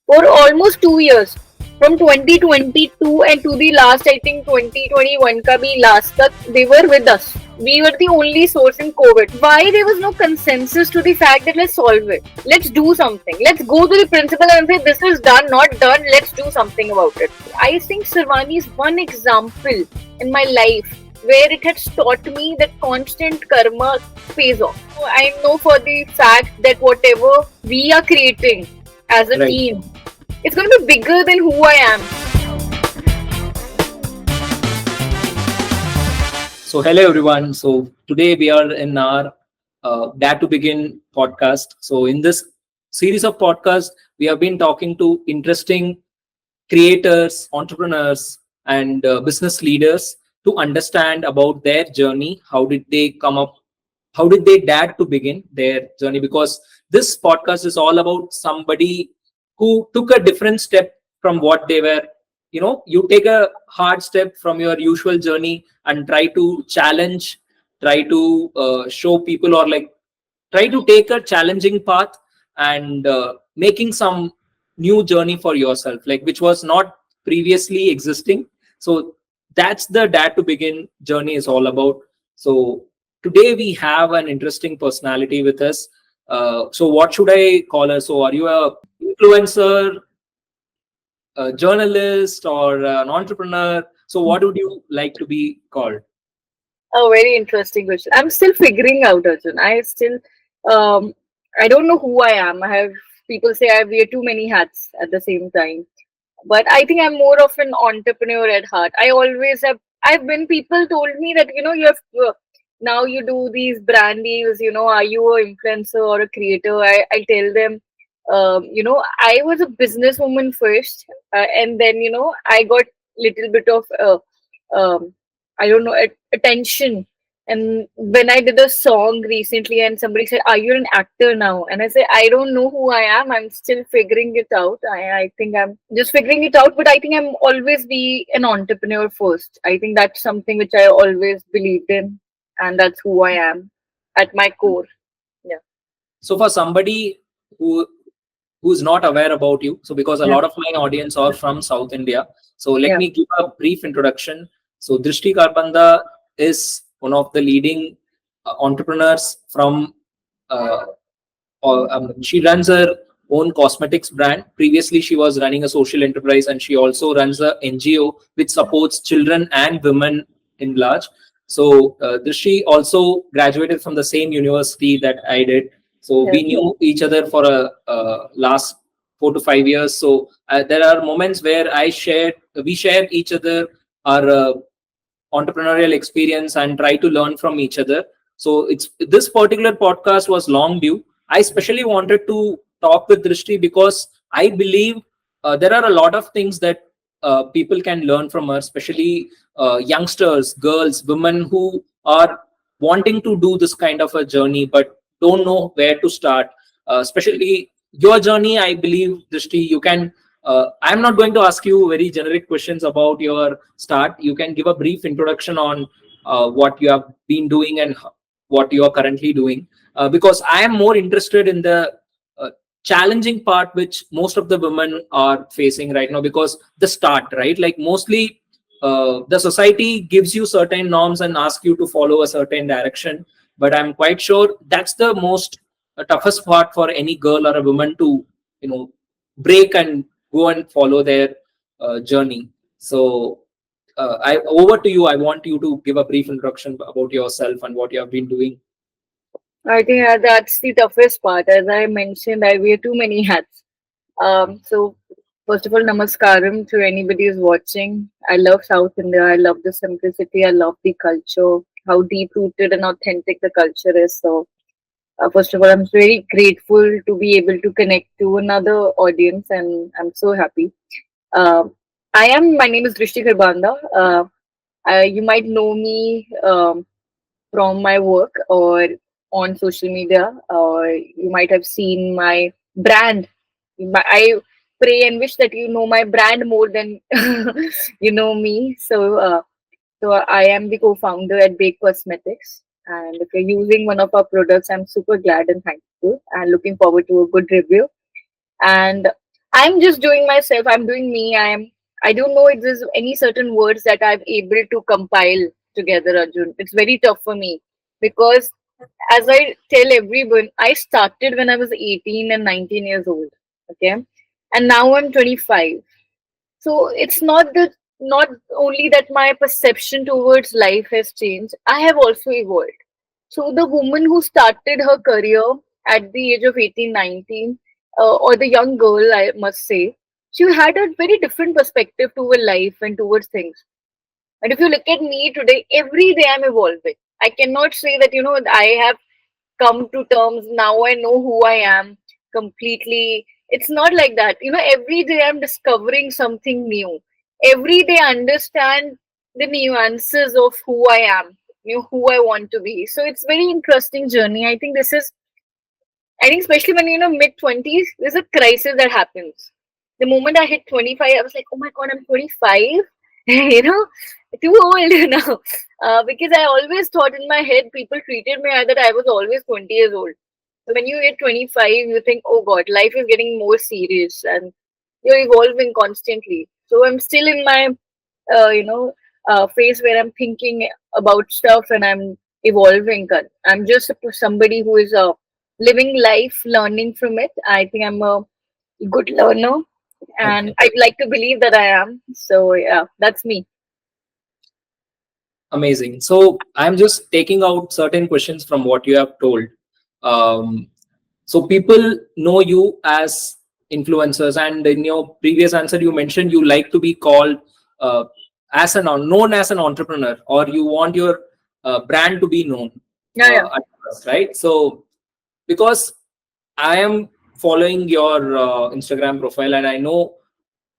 for almost 2 years. From 2022 and to the last, I think 2021 ka bhi last tak, they were with us. We were the only source in COVID. Why there was no consensus to the fact that let's solve it. Let's do something. Let's go to the principal and say this is done, not done. Let's do something about it. I think Sarvani is one example in my life where it has taught me that constant karma pays off. So I know for the fact that whatever we are creating as a Right. team, it's going to be bigger than who I am. So, hello everyone. So, today we are in our Dare to Begin podcast. So, in this series of podcasts, we have been talking to interesting creators, entrepreneurs, and business leaders to understand about their journey. How did they come up? How did they dare to begin their journey? Because this podcast is all about somebody who took a different step from what they were. You take a hard step from your usual journey and try to challenge, try to show people, or like try to take a challenging path and making some new journey for yourself, like which was not previously existing. So that's the Dare to Begin journey is all about. So today we have an interesting personality with us. So what should I call her? So are you a influencer, a journalist, or an entrepreneur? So what would you like to be called? A very interesting question. I'm still figuring out, Arjun. Um, I don't know who I am. I have people say I wear too many hats at the same time, but I think I'm more of an entrepreneur at heart. I always have. I've been. People told me that you have now you do these brand deals. Are you a influencer or a creator? I tell them. I was a businesswoman first, and then I got little bit of um, I don't know, attention. And when I did a song recently, and somebody said, "Are you an actor now?" And I said, "I don't know who I am. I'm still figuring it out. I think I'm just figuring it out. But I think I'm always be an entrepreneur first. I think that's something which I always believed in, and that's who I am at my core." Yeah. So for somebody who's not aware about you, so because a Yeah. lot of my audience are from South India, so let Yeah. me give a brief introduction. So Drishti Kharbanda is one of the leading entrepreneurs from she runs her own cosmetics brand. Previously she was running a social enterprise, and she also runs a NGO which supports children and women in large. So Drishti also graduated from the same university that I did, so Yeah. we knew each other for a last 4 to 5 years. So there are moments where we share each other our entrepreneurial experience and try to learn from each other. So it's this particular podcast was long due. I especially wanted to talk with Drishti because I believe there are a lot of things that people can learn from her, especially youngsters, girls, women who are wanting to do this kind of a journey but don't know where to start. Especially your journey, I believe, Drishti, you can. I'm not going to ask you very generic questions about your start. You can give a brief introduction on what you have been doing and what you are currently doing, because I am more interested in the uh, challenging part which most of the women are facing right now. Because the start, right, like mostly the society gives you certain norms and ask you to follow a certain direction, but I'm quite sure that's the most toughest part for any girl or a woman to break and go and follow their journey. So I over to you. I want you to give a brief introduction about yourself and what you have been doing. I think that's the toughest part. As I mentioned, I wear too many hats. So first of all, namaskaram to anybody who's watching. I love South India. I love the simplicity. I love the culture, how deep rooted and authentic the culture is. So first of all, I'm very grateful to be able to connect to another audience, and I'm so happy. Um my name is Drishti Kharbanda. You might know me from my work or on social media, or you might have seen my brand. I pray and wish that you know my brand more than you know me. So I am the co-founder at Bake Cosmetics, and if you're using one of our products, I'm super glad and thankful, and looking forward to a good review. And I'm just doing myself. I'm doing me. I don't know if there's any certain words that I'm able to compile together, Arjun. It's very tough for me because, as I tell everyone, I started when I was 18 and 19 years old. Okay. And now I'm 25. So it's not only that my perception towards life has changed, I have also evolved. So the woman who started her career at the age of 18, 19, or the young girl, I must say, she had a very different perspective toward life and towards things. And if you look at me today, every day I'm evolving. I cannot say that, I have come to terms now, I know who I am completely. It's not like that. Every day I'm discovering something new. Every day I understand the nuances of who I am, who I want to be. So it's very interesting journey. I think especially when mid 20s, there's a crisis that happens. The moment I hit 25, I was like, oh my god, I'm 25. you know, too old now. Because I always thought in my head, people treated me as that I was always 20 years old. So when you hit 25, you think, oh god, life is getting more serious and you're evolving constantly. So I'm still in my, phase where I'm thinking about stuff and I'm evolving. I'm just somebody who is living life, learning from it. I think I'm a good learner and Okay. I'd like to believe that I am. So yeah, that's me. Amazing. So I'm just taking out certain questions from what you have told. Um, so people know you as influencers, and in your previous answer, you mentioned you like to be called uh, known as an entrepreneur, or you want your brand to be known Yeah, yeah. at first, right? So because I am following your Instagram profile, and I know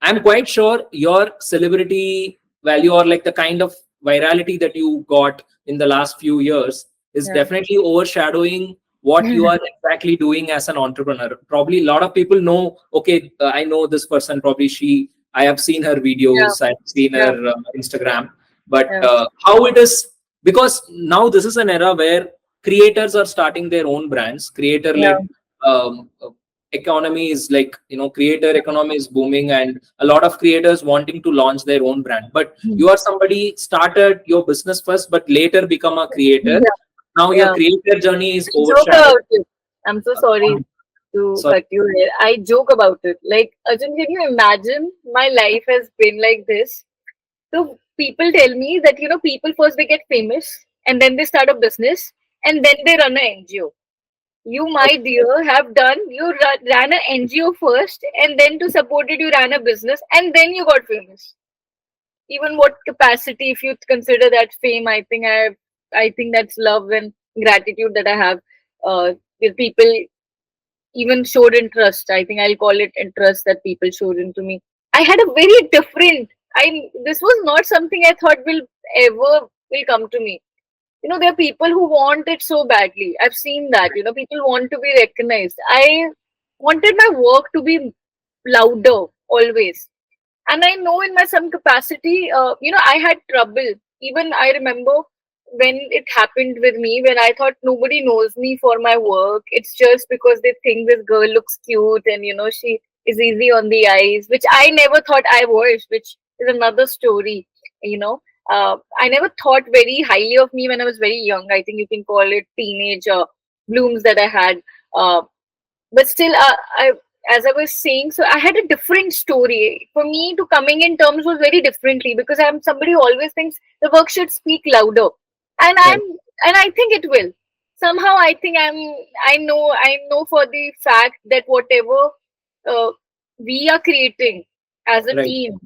I'm quite sure your celebrity value, or like the kind of virality that you got in the last few years, is Yeah. definitely overshadowing what you are exactly doing as an entrepreneur. Probably a lot of people know, okay, I know this person, probably I have seen her Yeah. videos, I've seen Yeah. her Instagram, but Yeah. how it is, because now this is an era where creators are starting their own brands, creator Yeah. led um, economy is like, creator economy is booming, and a lot of creators wanting to launch their own brand. But Hmm. you are somebody started your business first but later become a creator. Yeah. Now your Yeah. creator journey is I joke overshadowed. about it. I'm so sorry to Sorry. cut you here. I joke about it. Like, Arjun, can you imagine my life has been like this? So people tell me that, people first they get famous and then they start a business and then they run an NGO. You, my dear, have done, ran an NGO first and then to support it, you ran a business and then you got famous. Even what capacity, if you consider that fame, I think that's love and gratitude that I have with people even showed interest. I think I'll call it interest that people showed into me. I had a very different. This was not something I thought will come to me. There are people who want it so badly. I've seen that. People want to be recognized. I wanted my work to be louder always, and I know in my some capacity, I had trouble. Even I remember when it happened with me, when I thought nobody knows me for my work. It's just because they think this girl looks cute and she is easy on the eyes, which I never thought I was, which is another story. you know I never thought very highly of me when I was very young. I think you can call it teenage blooms that I had. uh, but still, as I was saying, so I had a different story. For me, to coming in terms was very differently because I'm somebody who always thinks the work should speak louder, and Right. I think it will. Somehow, I think I know for the fact that whatever uh, we are creating as a Right. team,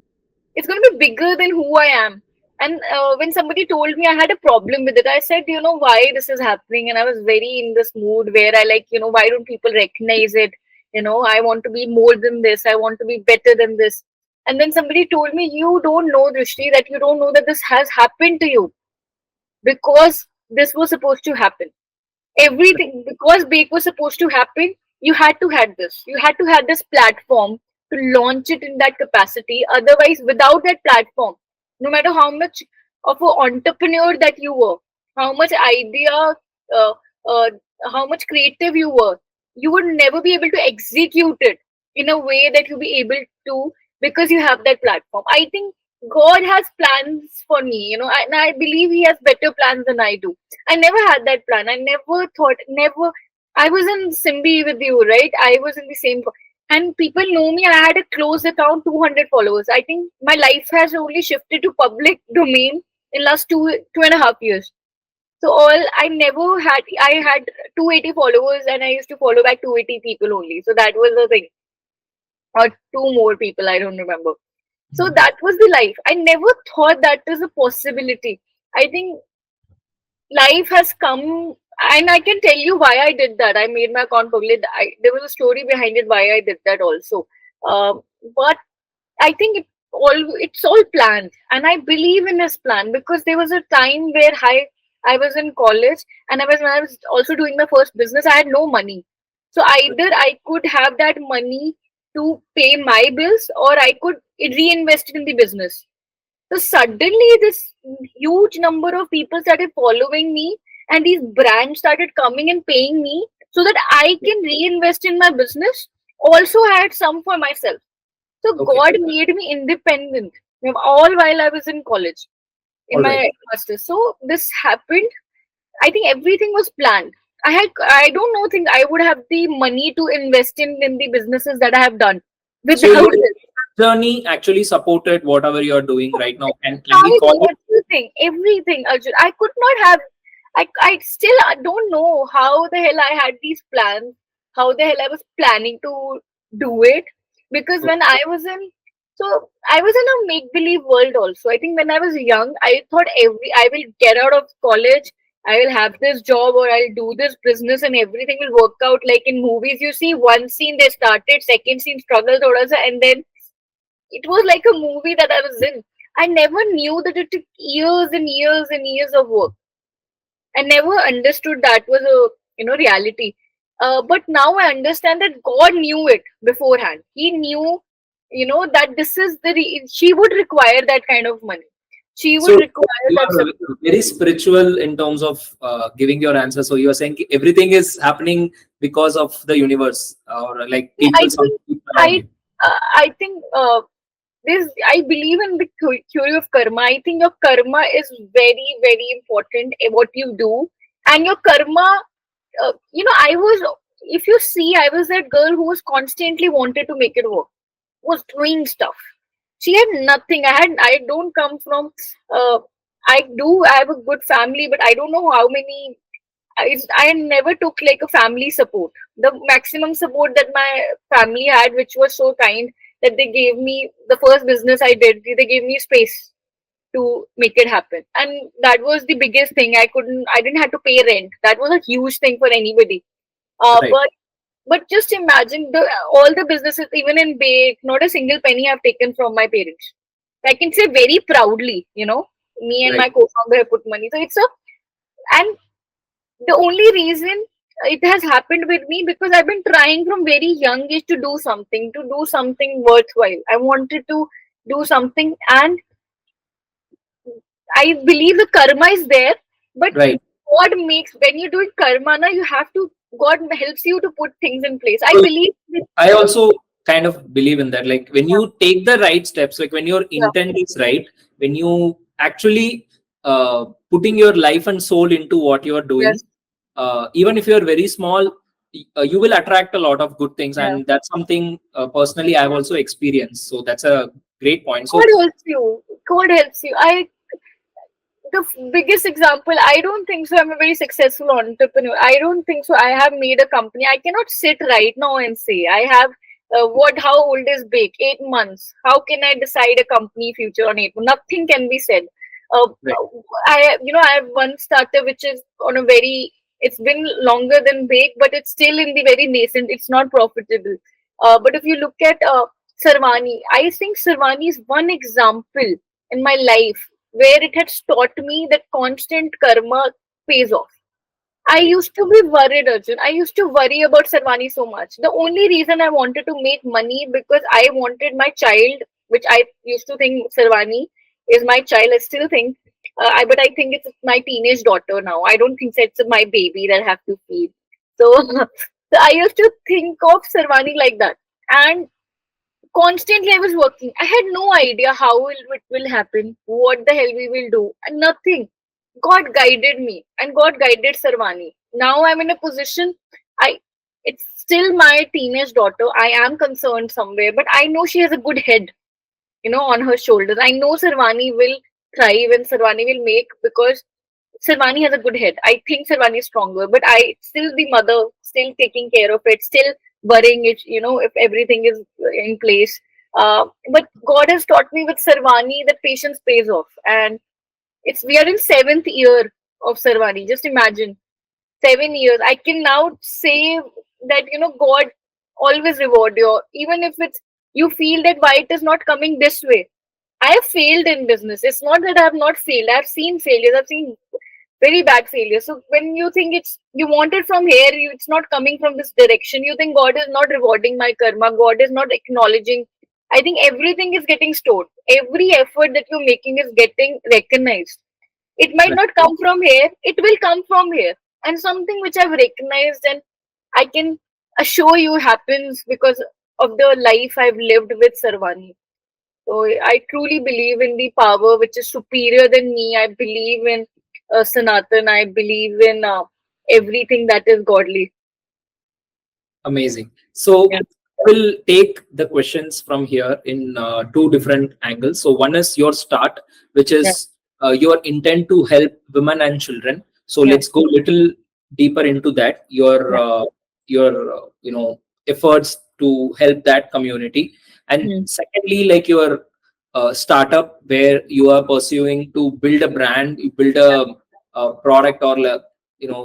it's going to be bigger than who I am. And when somebody told me I had a problem with it, I said, why this is happening? And I was very in this mood where I like, why don't people recognize it? I want to be more than this. I want to be better than this. And then somebody told me, you don't know, Drishti, that you don't know that this has happened to you because this was supposed to happen. Everything, because Bake was supposed to happen, you had to have this. You had to have this platform to launch it in that capacity. Otherwise, without that platform, no matter how much of an entrepreneur that you were, how much idea, uh, uh, how much creative you were, you would never be able to execute it in a way that you'll be able to, because you have that platform. I think God has plans for me, and I believe He has better plans than I do. I never had that plan. I never thought, never. I was in Simbi with you, right? I was in the same, and people know me. I had a closed account, 200 followers. I think my life has only shifted to public domain in last 2.5 years. So all I never had, I had 280 followers, and I used to follow back 280 people only. So that was the thing, or two more people, I don't remember. So that was the life. I never thought that is a possibility. I think life has come, and I can tell you why I did that. I made my account public. There was a story behind it why I did that also. But I think it's all planned, and I believe in this plan because there was a time where I was in college, and when I was also doing my first business, I had no money. So either I could have that money to pay my bills, or I could reinvest it in the business. So suddenly, this huge number of people started following me, and these brands started coming and paying me so that I can reinvest in my business. Also, I had some for myself. So Okay. God made me independent, all while I was in college, in All right. my master's. So this happened. I think everything was planned. I don't know, think I would have the money to invest in the businesses that I have done So without your this. journey actually supported whatever you are doing right now, and can we call Everything, it? everything, Arjun. I could not have. I still don't know how the hell I had these plans, how the hell I was planning to do it. Because when I was in, so I was in a make believe world also. I think when I was young, I thought I will get out of college, I will have this job, or I'll do this business, and everything will work out. Like in movies, you see one scene they started, second scene struggle, thoda sa, and then it was like a movie that I was in. I never knew that it took years and years and years of work. I never understood that was a reality. But now I understand that God knew it beforehand. He knew, that this is she would require that kind of money. She would So require you that are support. very spiritual in terms of giving your answer. So you are saying everything is happening because of the universe, or like I people, some think people around I you. I think this I believe in the theory of karma. I think your karma is very very important in what you do, and your karma. I was. If you see, I was that girl who was constantly wanted to make it work. Was doing stuff. She had nothing. I don't come from. Uh, I do. I have a good family, but I don't know how many. I never took like a family support. The maximum support that my family had, which was so kind, that they gave me the first business I did. They gave me space to make it happen, and that was the biggest thing. I didn't have to pay rent. That was a huge thing for anybody. Right. But just imagine all the businesses, even in Bake, not a single penny I've taken from my parents. I can say very proudly, me and Right. my co-founder have put money. So it's a, and the only reason it has happened with me, because I've been trying from very young age to do something worthwhile. I wanted to do something, and I believe the karma is there, but Right. God makes, when you're doing karma, na, you have to, God helps you to put things in place. I So believe with, I also kind of believe in that. Like when yeah, you take the right steps, like when your yeah, intent is right, when you actually putting your life and soul into what you are doing, yes, even if you are very small, you will attract a lot of good things, yeah. and that's something personally I've also experienced. So that's a great point. God So helps you. God helps you. Biggest example, I don't think so. I'm a very successful entrepreneur. I don't think so. I have made a company. I cannot sit right now and say I have. How old is Bake? 8 months. How can I decide a company future on 8 months? Nothing can be said. Uh, right, I have one startup which is on a very. It's been longer than Bake, but it's still in the very nascent. It's not profitable. But if you look at Sarvani, I think Sarvani is one example in my life where it has taught me that constant karma pays off. I right, used to be worried, Arjun. I used to worry about Sarvani so much. The only reason I wanted to make money, because I wanted my child, which I used to think Sarvani is my child. I still think, but I think it's my teenage daughter now. I don't think it's my baby that I have to feed. So, so I used to think of Sarvani like that. And constantly I was working. I had no idea how it will happen, what the hell we will do, and nothing. God guided me, and God guided Sarvani. Now I'm in a position. I it's still my teenage daughter. I am concerned somewhere, but I know she has a good head, on her shoulders. I know Sarvani will thrive and Sarvani will make, because Sarvani has a good head. I think Sarvani is stronger, but I still the mother, still taking care of it, still worrying it, if everything is in place. But God has taught me with Sarvani that patience pays off, and we are in seventh year of Sarvani. Just imagine, 7 years. I can now say that God always reward you, even if it's you feel that why it is not coming this way. I have failed in business. It's not that I have not failed. I've seen failures. I've seen very bad failures. So when you think you want it from here, it's not coming from this direction. You think God is not rewarding my karma. God is not acknowledging. I think everything is getting stored. Every effort that you're making is getting recognized. It might Right. not come from here. It will come from here. And something which I've recognized and I can assure you happens because of the life I've lived with Sarvani. So I truly believe in the power which is superior than me. I believe in Sanatan. I believe in everything that is godly. Amazing. So Yeah. we'll take the questions from here in two different angles. So one is your start, which Yeah. is your intent to help women and children. So Yeah. let's go little deeper into that. Yeah. Your efforts to help that community, and Hmm. secondly, like your startup where you are pursuing to build a brand, you build a product or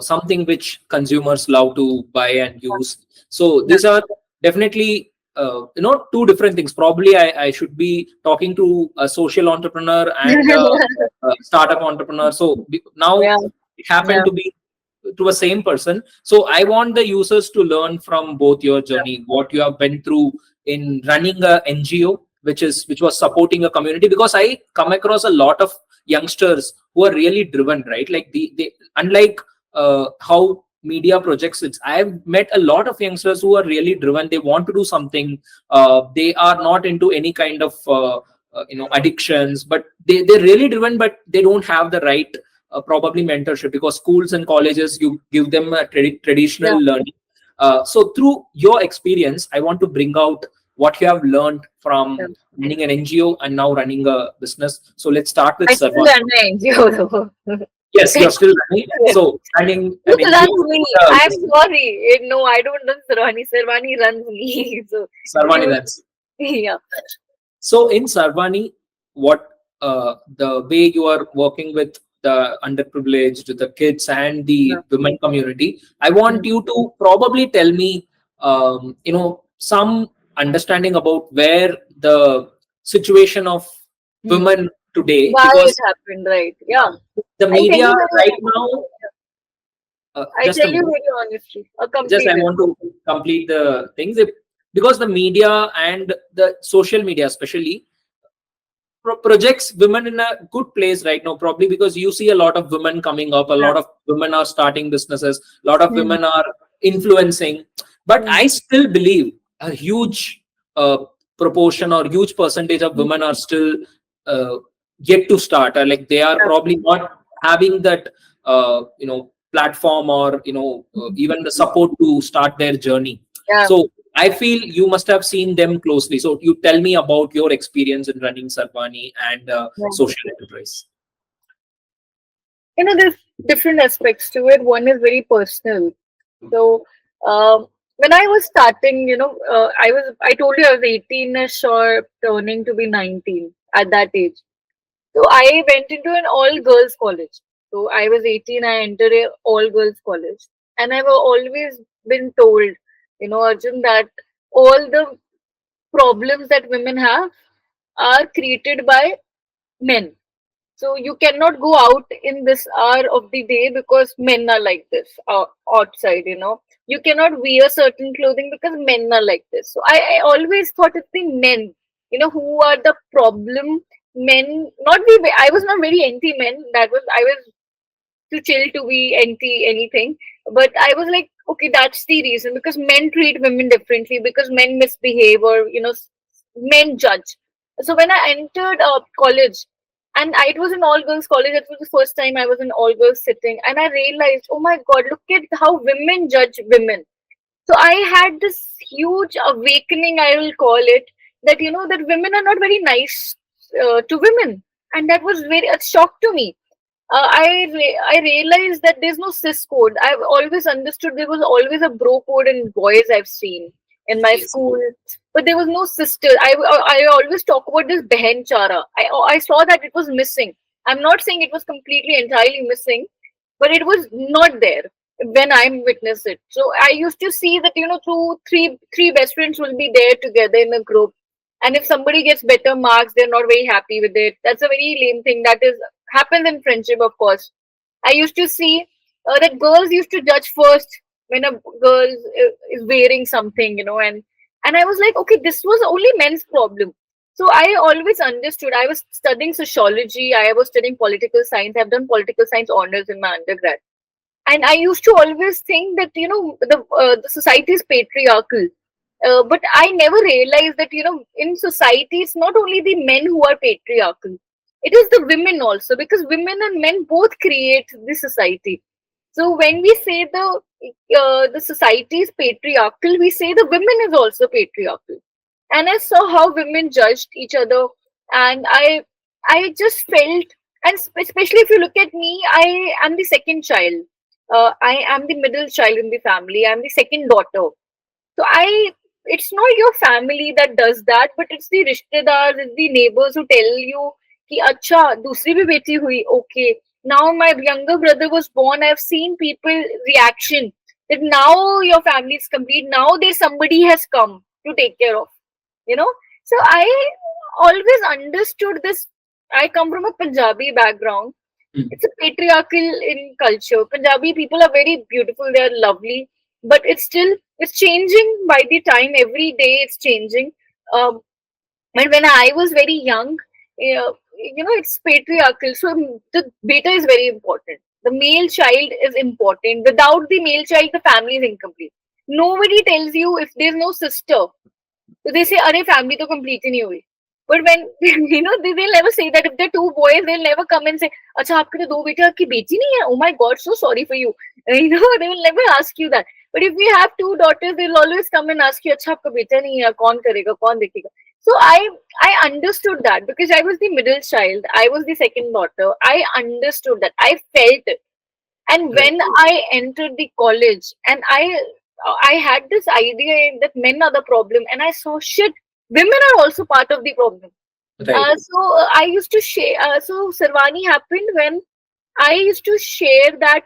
something which consumers love to buy and use. So Yeah. these are definitely two different things. Probably I should be talking to a social entrepreneur and a startup entrepreneur. So now Yeah. it happened Yeah. to be to a same person. So I want the users to learn from both your journey, what you have been through in running a NGO, which was supporting a community. Because I come across a lot of youngsters who are really driven, right? Like they unlike how media projects it, I've met a lot of youngsters who are really driven. They want to do something. They are not into any kind of addictions, but they're really driven, but they don't have the right probably mentorship, because schools and colleges, you give them a traditional Yeah. learning. So through your experience, I want to bring out what you have learned Yeah. from running an NGO and now running a business. So let's start with I still Sarvan. run my NGO though. Yes, you're still running. So running Who an NGO, runs me? I'm sorry. No, I don't run Sarvani. Sarvani runs me. So Sarvani you, runs. yeah, So in Sarvani, what the way you are working with the underprivileged, the kids, and yeah. the women community, I Mm. want you to probably tell me, some understanding about where the situation of Hmm. women today, Why it because happened, right? Yeah. the I'll tell media you very, right now, I just a tell you minute, very honestly. just I Complete it. want to complete the things. Because the media and the social media, especially, projects women in a good place right now, probably because you see a lot of women coming up, a Yeah. lot of women are starting businesses, a lot of Hmm. women are influencing. But Hmm. I still believe a huge proportion or huge percentage of women are still uh, yet to start, or like they are Yeah. probably not having that platform, or even the support to start their journey. Yeah. So I feel you must have seen them closely. So you tell me about your experience in running Sarvani and Yeah. social enterprise. There's different aspects to it. One is very personal. So, when I was starting, I told you I was 18ish or turning to be 19 at that age. So I went into an all girls college. So I was 18, I entered a all girls college. And I've always been told, Arjun, that all the problems that women have are created by men. So you cannot go out in this hour of the day because men are like this outside. You cannot wear certain clothing because men are like this. So I always thought it's the men, who are the problem. Men, not the, I was not very anti men. I was too chill to be anti anything. But I was like, okay, that's the reason, because men treat women differently, because men misbehave, or men judge. So when I entered college, and it was an all girls college, it was the first time I was in all girls sitting, and I realized, oh my god, look at how women judge women. So I had this huge awakening, I will call it, that that women are not very nice to women, and that was very a shock to me. I realized that there's no cis code. I've always understood there was always a bro code in boys I've seen in my Yes. school, but there was no sister. I always talk about this behen chara. I saw that it was missing. I'm not saying it was completely entirely missing, but it was not there when I witnessed it. So I used to see that two, three best friends will be there together in a group, and if somebody gets better marks, they're not very happy with it. That's a very lame thing. That is happens in friendship, of course. I used to see that girls used to judge first when a girl is wearing something, and I was like, okay, this was only men's problem. So I always understood. I was studying sociology. I was studying political science. I've done political science honors in my undergrad, and I used to always think that the society is patriarchal. But I never realized that in society it's not only the men who are patriarchal, it is the women also, because women and men both create the society. So when we say the society is patriarchal, we say the women is also patriarchal. And I saw how women judged each other, and I just felt, and especially if you look at me, I am the second child. I am the middle child in the family. I'm the second daughter. So it's not your family that does that, but it's the rishtedars, it's the neighbors who tell you कि अच्छा दूसरी भी बेटी हुई, okay. Now my younger brother was born. I've seen people reaction that now your family is complete. Now there's somebody has come to take care of, you know. So I always understood this. I come from a Punjabi background. Mm. It's a patriarchal in culture. Punjabi people are very beautiful. They are lovely, but it's changing by the time. Every day it's changing. Um, and when I was very young, it's patriarchal. So the beta is very important. The male child is important. Without the male child, the family is incomplete. Nobody tells you if there's no sister. So they say, "Arey, family to complete ही नहीं हुई." But when they'll never say that. If they're two boys, they'll never come and say, "अच्छा आपके तो दो बेटे, आपकी बेटी नहीं है? Oh my God, so sorry for you." They will never ask you that. But if we have two daughters, they'll always come and ask you, "अच्छा आपका बेटा नहीं है, कौन करेगा, कौन देखेगा?" So I understood that because I was the middle child. I was the second daughter. I understood that. I felt it. And Right. when I entered the college, and I had this idea that men are the problem, and I saw shit. Women are also part of the problem. Right. I used to share. So Sarvani happened when I used to share that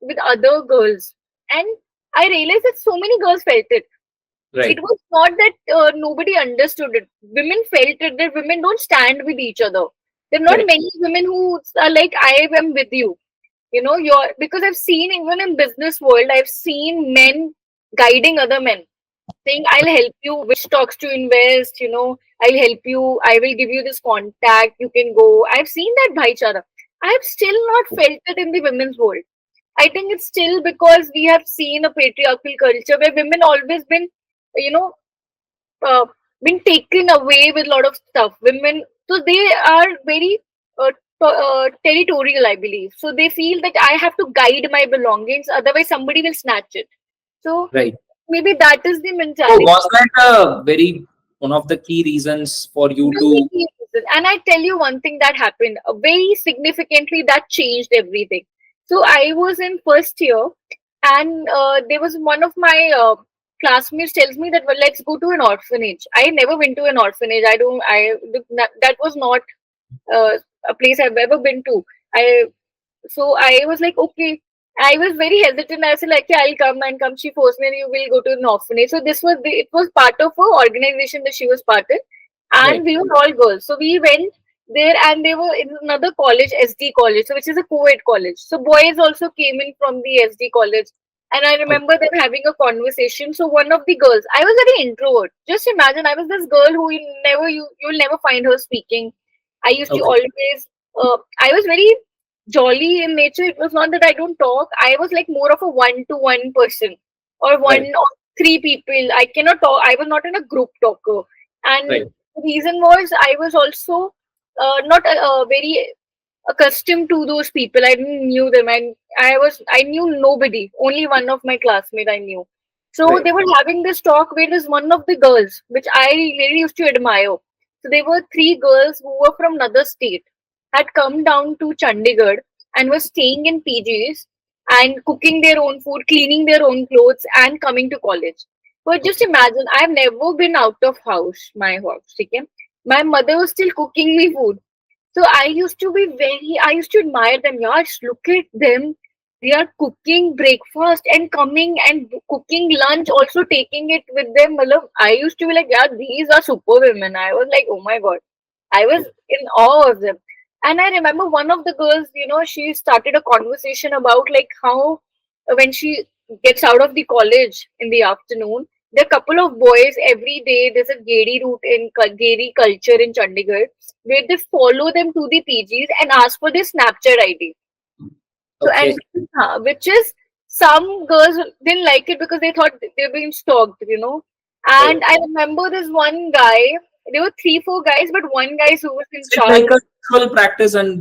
with other girls, and I realized that so many girls felt it. It Right. was not that nobody understood it. Women felt it. That women don't stand with each other. There are not Correct. many women who are like, I am with you. You're, because I've seen even in business world, I've seen men guiding other men, saying, I'll help you which stocks to invest, I'll help you, I will give you this contact, you can go. I've seen that bhaichara. I've still not felt it in the women's world. I think it's still because we have seen a patriarchal culture where women always been, you know, uh, been taken away with a lot of stuff. Women, so they are very territorial, I believe. So they feel that I have to guide my belongings, otherwise somebody will snatch it. So Right. maybe that is the So mentality. was that one of the key reasons for you Very to? key reason. And I tell you one thing that happened very significantly that changed everything. So I was in first year, and there was one of my classmates tells me that, well, let's go to an orphanage. I never went to an orphanage. I don't. That was not uh, a place I've ever been to. I So I was like, okay. I was very hesitant. I said like, yeah, I'll come and come. She forced me. You will go to an orphanage. So it was part of her organization that she was part in, and Right. we were all girls. So we went there, and they were in another college, SD college, so which is a co-ed college. So boys also came in from the SD college, and I Okay. remember them having a conversation. So one of the girls, I was very introvert. Just imagine, I was this girl who you will never find her speaking. I used to Okay. always. I was very jolly in nature. It was not that I don't talk. I was like more of a one-to-one person, or one Right. or three people. I cannot talk. I was not in a group talker, and Right. the reason was I was also not very accustomed to those people. I didn't knew them, and I knew nobody. Only one of my classmates I knew. So Right. they were having this talk where there's one of the girls which I really used to admire. So there were three girls who were from another state, had come down to Chandigarh and were staying in PGs and cooking their own food, cleaning their own clothes, and coming to college. But just Okay. imagine, I've never been out of my house. Okay? My mother was still cooking me food, so I used to admire them. Yeah, just look at them. They are cooking breakfast and coming and cooking lunch, also taking it with them. Matlab, I used to be like, yeah, these are super women. I was like, oh my god. I was in awe of them. And I remember one of the girls, she started a conversation about like how when she gets out of the college in the afternoon, there are a couple of boys every day. There's a Gedi route in Gedi culture in Chandigarh where they follow them to the PGs and ask for their Snapchat ID. So, Okay. and which is some girls didn't like it because they thought they were being stalked. Right. And I remember this one guy, there were three, four guys, but one guy who was in Is it charge. like a usual practice, and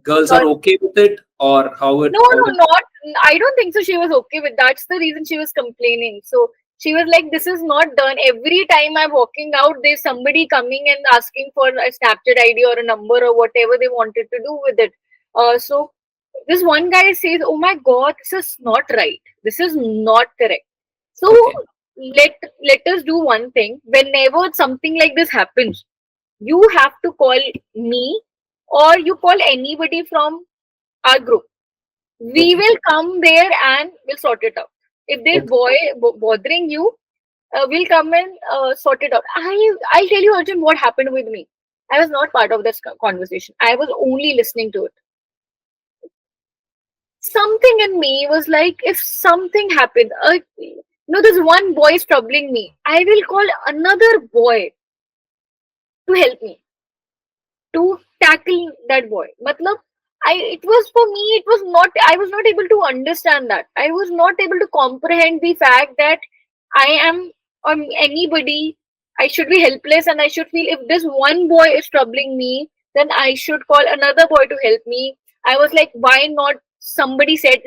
girls are okay with it, or No, how no, did? not. I don't think so. She was okay with that. That's the reason she was complaining. So she was like, "This is not done. Every time I'm walking out, there's somebody coming and asking for a Snapchat ID or a number or whatever they wanted to do with it." So this one guy says, "Oh my God, this is not right. This is not correct." So Okay. let us do one thing. Whenever something like this happens, you have to call me or you call anybody from our group. We Okay. will come there and we'll sort it out. If there's Okay. boy bothering you, we'll come and sort it out. I'll tell you, Arjun, what happened with me. I was not part of this conversation. I was only listening to it. Something in me was like, if something happened, this one boy is troubling me. I will call another boy to help me, to tackle that boy. Matlab, it was for me, I was not able to understand that. I was not able to comprehend the fact that I am, or anybody, I should be helpless and I should feel if this one boy is troubling me, then I should call another boy to help me. I was like, why not? Somebody said,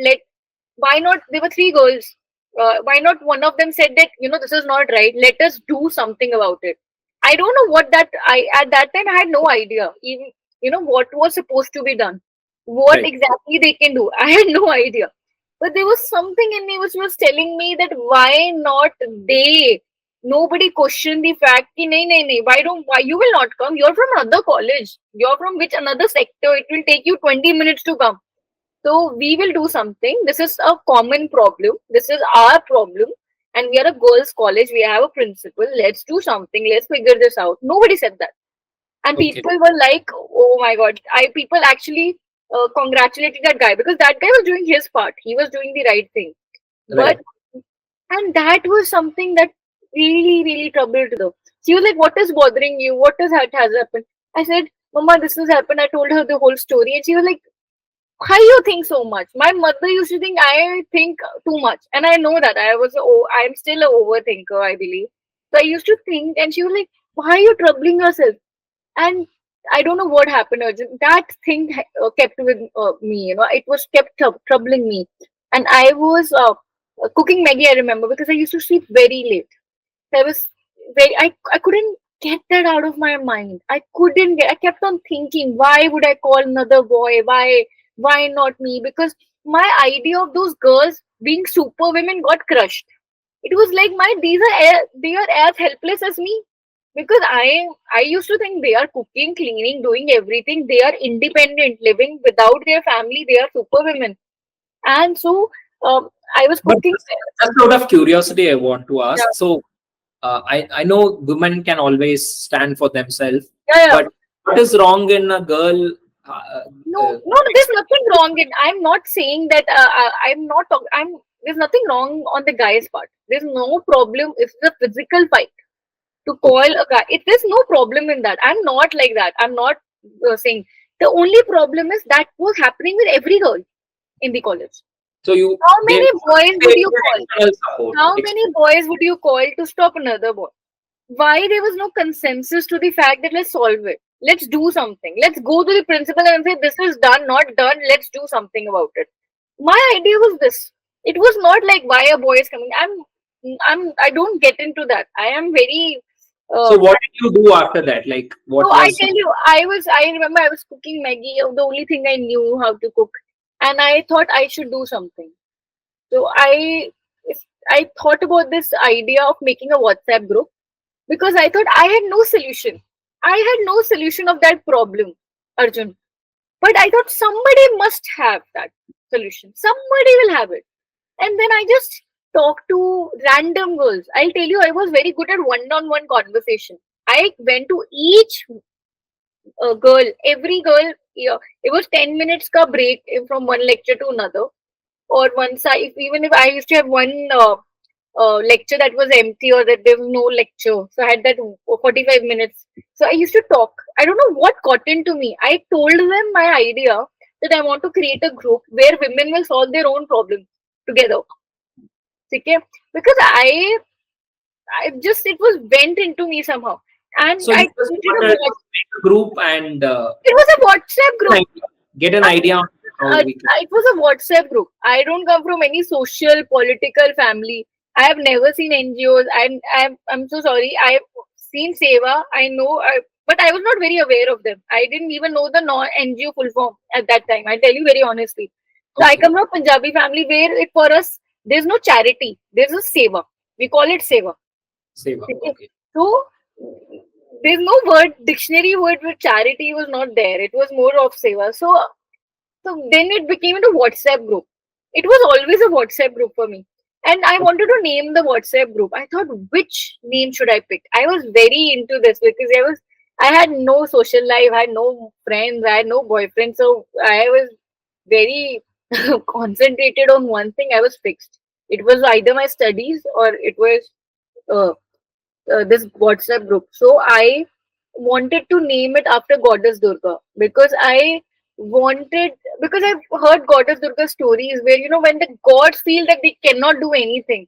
why not? There were three girls. Why not one of them said that, this is not right. Let us do something about it. I don't know what that, at that time, I had no idea. Even, what was supposed to be done. What Right. exactly they can do. I had no idea. But there was something in me which was telling me that why not they? Nobody questioned the fact कि नहीं नहीं नहीं why you will not come, you're from another college, you're from which another sector, it will take you 20 minutes to come. So we will do something. This is a common problem. This is our problem. And we are a girls' college. We have a principal. Let's do something. Let's figure this out. Nobody said that. And Okay. people were like, oh my God. People actually congratulated that guy because that guy was doing his part. He was doing the right thing. But, Right. and that was something that really, really troubled her. She was like, what is bothering you? What has happened? I said, Mama, this has happened. I told her the whole story. And she was like, why you think so much? My mother used to think I think too much, and I know that I'm still an overthinker, I believe. So I used to think, and she was like, "Why are you troubling yourself?" And I don't know what happened, Arjun. That thing kept with me. It was kept troubling me, and I was cooking Maggie. I remember because I used to sleep very late. I was I couldn't get that out of my mind. I kept on thinking, why would I call another boy? Why not me? Because my idea of those girls being super women got crushed. It was like they are as helpless as me. Because I used to think they are cooking, cleaning, doing everything. They are independent, living without their family. They are super women. And so I was But cooking. just out of curiosity, I want to Yeah, ask. So, I know women can always stand for themselves, yeah, yeah. but what is wrong in a girl? No, no, there's nothing wrong in. I'm not saying that. I'm not. I'm. There's nothing wrong on the guy's part. There's no problem if it's a physical fight to call Okay. a guy. There's no problem in that. I'm not like that. I'm not saying. The only problem is that was happening with every girl in the college. So you How they many boys would you call? external support. How many boys would you call to stop another boy? Why there was no consensus to the fact that let's solve it? Let's do something. Let's go to the principal and say this is done, not done. Let's do something about it. My idea was this. It was not like why a boy is coming. I don't get into that. I am very So uh, what did you do after that? Like so what I was tell you, I remember I was cooking Maggie, the only thing I knew how to cook. And I thought I should do something. So I thought about this idea of making a WhatsApp group because I thought I had no solution. I had no solution of that problem, Arjun. But I thought somebody must have that solution. Somebody will have it. And then I just talked to random girls. I'll tell you, I was very good at one-on-one conversation. I went to each girl, every girl. Yeah, it was 10 minutes ka break from one lecture to another. Or once even if I used to have one lecture that was empty or that there was no lecture, so I had that 45 minutes. So I used to talk. I don't know what got into me. I told them my idea that I want to create a group where women will solve their own problems together. Okay? Because I just it was went into me somehow, and so you I just created a wanted to make a group and it was a WhatsApp group. get an idea on how we can. It was a WhatsApp group. I don't come from any social, political family. I have never seen NGOs. I'm so sorry. I've seen Seva. I know, but I was not very aware of them. I didn't even know the non NGO full form at that time. I tell you very honestly. So I Okay. come from a Punjabi family where it for us there's no charity. There's a Seva. We call it Seva. Seva. Okay? Okay. So there's no word dictionary word with charity was not there. It was more of Seva. So then it became into WhatsApp group. It was always a WhatsApp group for me. And I wanted to name the WhatsApp group. I thought which name should I pick? I was very into this because I had no social life, I had no friends, I had no boyfriend. So I was very concentrated on one thing. I was fixed. It was either my studies or it was uh, this WhatsApp group. So I wanted to name it after Goddess Durga because wanted I've heard Goddess Durga stories where when the gods feel that they cannot do anything,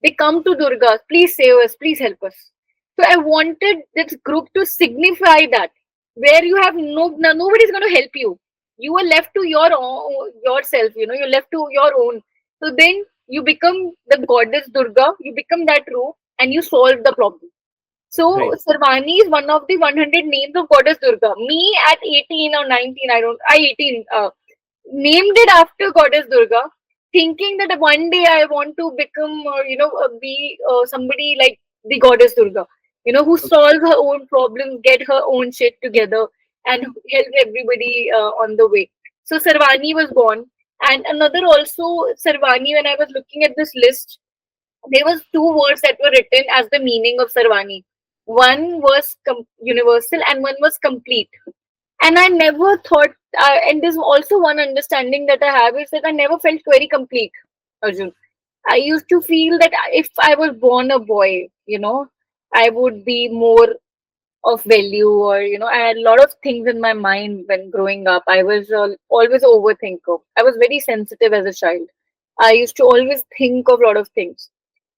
they come to Durga, please save us, please help us. So I wanted this group to signify that where you have nobody's going to help you. You are left to yourself. You're left to your own. So then you become the goddess Durga. You become that role and you solve the problem. So Right. Sarvani is one of the 100 names of Goddess Durga. Me at 18 or 19, I 18 named it after Goddess Durga, thinking that one day I want to become be somebody like the Goddess Durga, who solves her own problems, get her own shit together, and help everybody on the way. So Sarvani was born, and another also Sarvani. When I was looking at this list, there was two words that were written as the meaning of Sarvani. One was universal and one was complete. And I never thought, and there's also one understanding that I have is that I never felt very complete, Arjun. I used to feel that if I was born a boy, I would be more of value, or I had a lot of things in my mind when growing up. I was always overthinker. I was very sensitive as a child. I used to always think of a lot of things,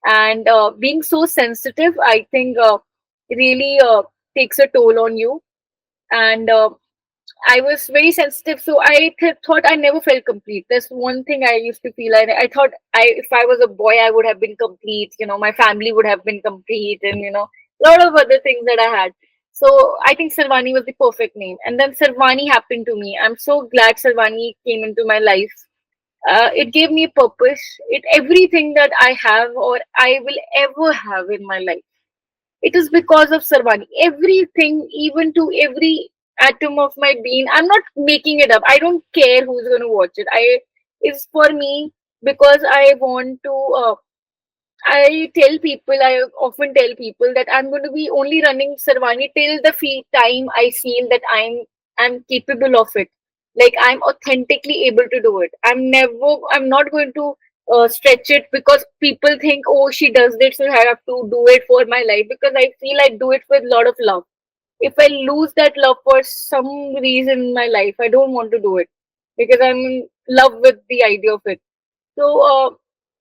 and being so sensitive, I think really takes a toll on you. And I was very sensitive, so I thought I never felt complete. That's one thing I used to feel. I thought if I was a boy, I would have been complete. My family would have been complete, and a lot of other things that I had. So I think Sarvani was the perfect name. And then Sarvani happened to me. I'm so glad Sarvani came into my life. It gave me purpose. It everything that I have or I will ever have in my life. It is because of Sarvani. Everything, even to every atom of my being. I'm not making it up. I don't care who's going to watch it. It's for me because I want to. I often tell people that I'm going to be only running Sarvani till the time I feel that I'm capable of it. Like I'm authentically able to do it. I'm not going to stretch it because people think, oh, she does this, so I have to do it for my life because I feel I do it with a lot of love. if I lose that love for some reason in my life, I don't want to do it because I'm in love with the idea of it. So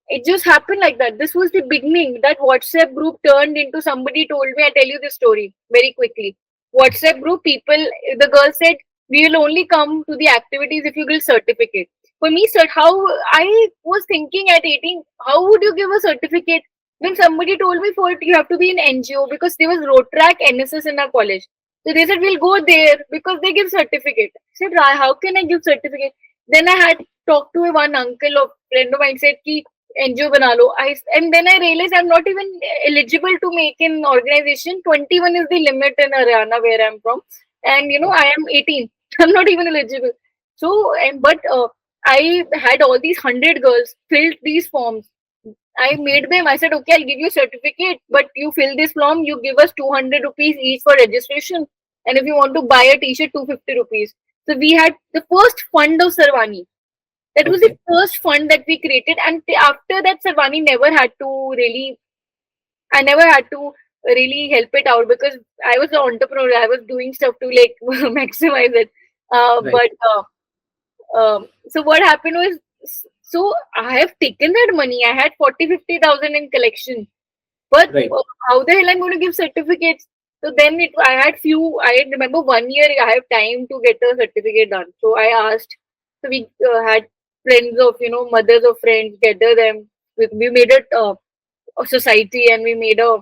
it just happened like that. This was the beginning. That WhatsApp group turned into somebody told me, I tell you the story very quickly. WhatsApp group people, the girl said, we will only come to the activities if you give certificate. For me, sir, how I was thinking at 18, how would you give a certificate when somebody told me for it you have to be an NGO because there was road track NSS in our college. So they said we'll go there because they give certificate. I said, how can I give certificate? Then I had talked to one uncle of friend of mine said ki NGO bana lo. And then I realized I'm not even eligible to make an organization. 21 is the limit in Haryana where I'm from, and I am 18. I'm not even eligible. So but I had all these 100 girls filled these forms. I made them. I said, okay, I'll give you certificate, but you fill this form, you give us 200 rupees each for registration. And if you want to buy a t-shirt, 250 rupees. So we had the first fund of Sarvani. That was the Okay. first fund that we created. And after that, Sarvani never had to really, I never had to really help it out because I was an entrepreneur. I was doing stuff to like maximize it. Right. So what happened was, so I have taken that money. I had 40-50 thousand in collection, but Right. how the hell I'm going to give certificates? So then I had few. I remember 1 year I have time to get a certificate done. So I asked. So we had friends of mothers of friends gather them. We made a society and we made a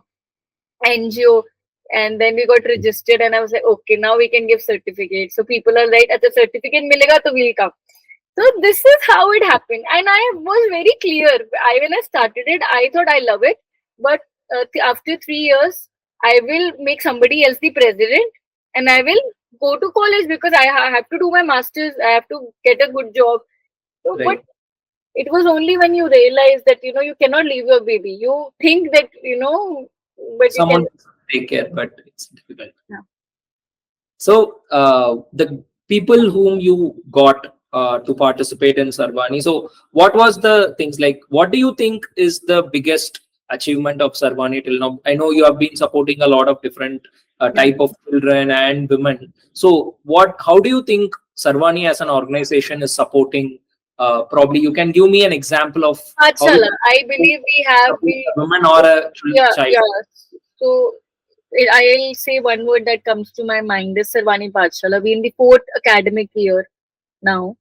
NGO, and then we got registered. And I was like, okay, now we can give certificates. So people are like, "Acha certificate milega to we'll come." So this is how it happened, and I was very clear. When I started it, I thought I love it, but after 3 years, I will make somebody else the president, and I will go to college because I have to do my masters. I have to get a good job. So, but Right. it was only when you realize that you cannot leave your baby. You think that but you can. Someone take care, but it's difficult. Yeah. So the people whom you got to participate in Sarvani. So what was the things like? What do you think is the biggest achievement of Sarvani till now? I know you have been supporting a lot of different Yeah. type of children and women. So what? How do you think Sarvani as an organization is supporting? Probably you can give me an example of how it Achala, I believe we have supports we a woman or a yeah, child. yeah. So I'll say one word that comes to my mind is Sarvani Pathshala. We're in the fourth academic year now.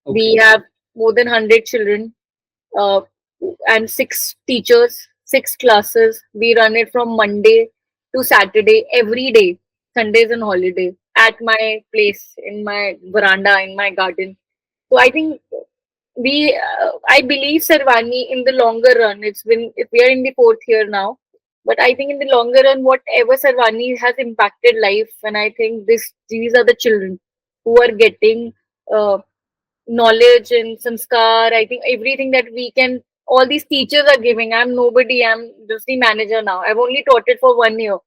We Okay. have more than 100 children uh, and six teachers, six classes. We run it from Monday to Saturday every day, Sundays and holiday at my place, in my veranda, in my garden. So I think I believe Sarvani in the longer run. It's been if we are in the fourth year now, but I think in the longer run, whatever Sarvani has impacted life, and I think these are the children who are getting uh, knowledge and sanskar. I think everything that we can, all these teachers are giving. I'm nobody. I'm just the manager now. I've only taught it for 1 year.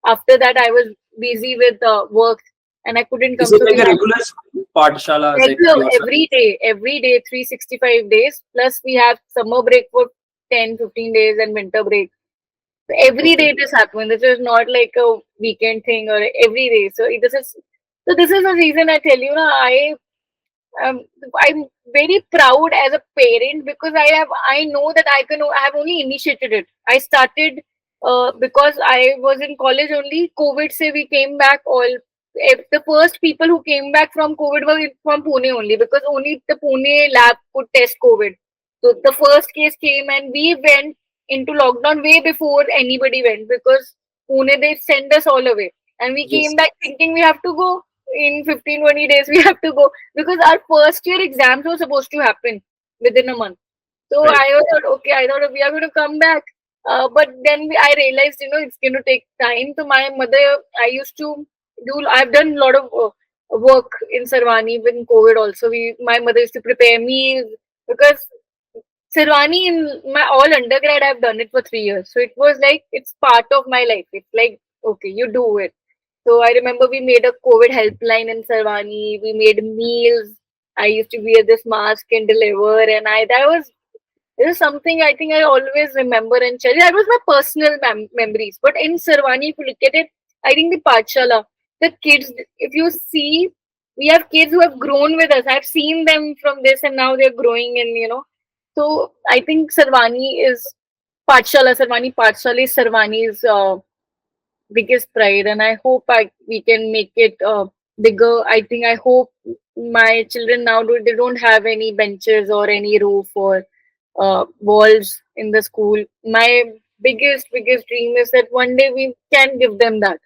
After that, I was busy with work and I couldn't Is come. it So we like a had regular school, Pathshala that regular you are every day, 365 days. Plus, we have summer break for 10-15 days and winter break. So every okay? day this happens. This is not like a weekend thing or every day. This is the reason I tell you, na, um, I'm very proud as a parent because I know that I have only initiated it. I started because I was in college only. COVID say we came back all. The first people who came back from COVID were from Pune only because only the Pune lab could test COVID. So the first case came and we went into lockdown way before anybody went because Pune they sent us all away and we came Yes. back thinking we have to go in 15-20 days we have to go because our first year exams were supposed to happen within a month. So Right. I thought, okay, I thought we are going to come back. But then I realized, it's going to take time. So my mother, I used to I've done a lot of work in Sarvani with COVID also. My mother used to prepare meals because Sarvani in my all undergrad, I've done it for 3 years. So it was like, it's part of my life. It's like, okay, you do it. So I remember we made a COVID helpline in Sarvani. We made meals. I used to wear this mask and deliver, and that was it is something I think I always remember and cherish. That was my personal memories. But in Sarvani, if you look at it, I think the Pathshala. the kids, if you see, we have kids who have grown with us. I've seen them from this and now they're growing, and so I think Sarvani Pathshala is Sarvani's biggest pride, and I hope we can make it bigger. I hope my children now they don't have any benches or any roof or walls in the school. My biggest dream is that one day we can give them that.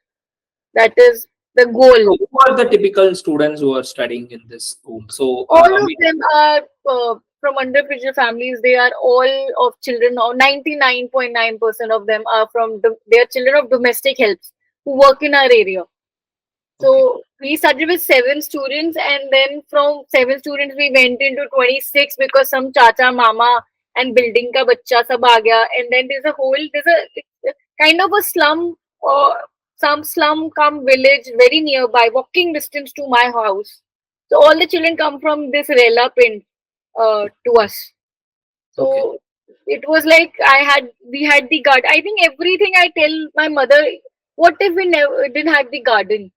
That is the goal. So who are the typical students who are studying in this school? So All of them are from underprivileged families. They are all of children, or 99.9% of them are they are children of domestic helps who work in our area. okay. So we started with 7 students, and then from 7 students we went into 26 because some chacha, mama, and building ka bachcha sab aa gaya. And then there's a kind of a slum, or some slum come village very nearby, walking distance to my house. So all the children come from this Rela pin to us. Okay. So it was like we had the garden. I think everything I tell my mother, what if we never didn't have the garden?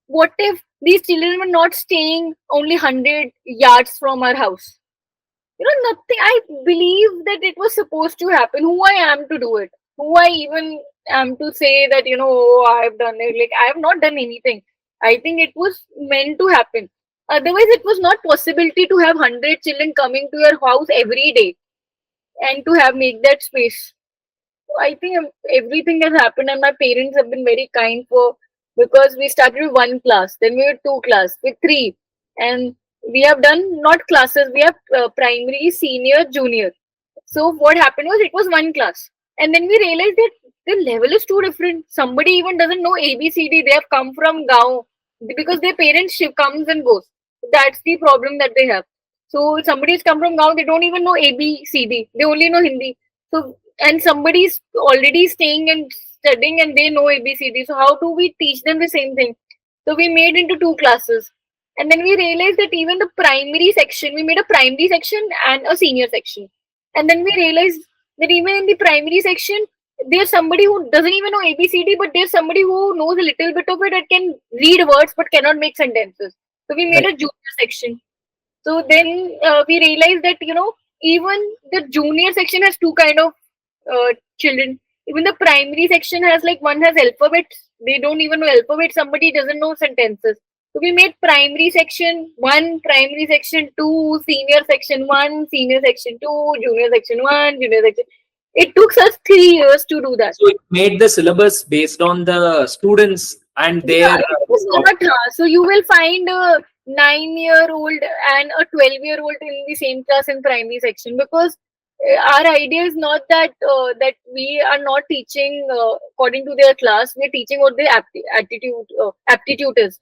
What if these children were not staying only 100 yards from our house? Nothing. I believe that it was supposed to happen. Who I am to do it? Who I even am to say that, oh, I've done it. Like, I have not done anything. I think it was meant to happen. Otherwise, it was not possibility to have 100 children coming to your house every day and to have make that space. I think everything has happened, and my parents have been very kind because we started with one class, then we were two class, with three, and we have done not classes. We have primary, senior, junior. So what happened was it was one class, and then we realized that the level is too different. Somebody even doesn't know ABCD. They have come from Gaon because their parents comes and goes. That's the problem that they have. So somebody's come from Gaon, they don't even know ABCD. They only know Hindi. So and somebody's already staying and studying and they know ABCD. So how do we teach them the same thing? So we made into two classes. And then we realized that even the primary section, we made a primary section and a senior section. And then we realized that even in the primary section, there's somebody who doesn't even know ABCD, but there's somebody who knows a little bit of it and can read words but cannot make sentences. So we made Right. a junior section. So then we realized that, even the junior section has two kind of children. Even the primary section has like one has alphabets. They don't even know alphabet. Somebody doesn't know sentences. So we made primary section 1, primary section 2, senior section 1, senior section 2, junior section 1, junior section. It took us 3 years to do that. So it made the syllabus based on the students and Yeah, their it was not hard. So you will find a 9-year-old and a 12-year-old in the same class in primary section, because our idea is not that we are not teaching according to their class. We are teaching what their aptitude is,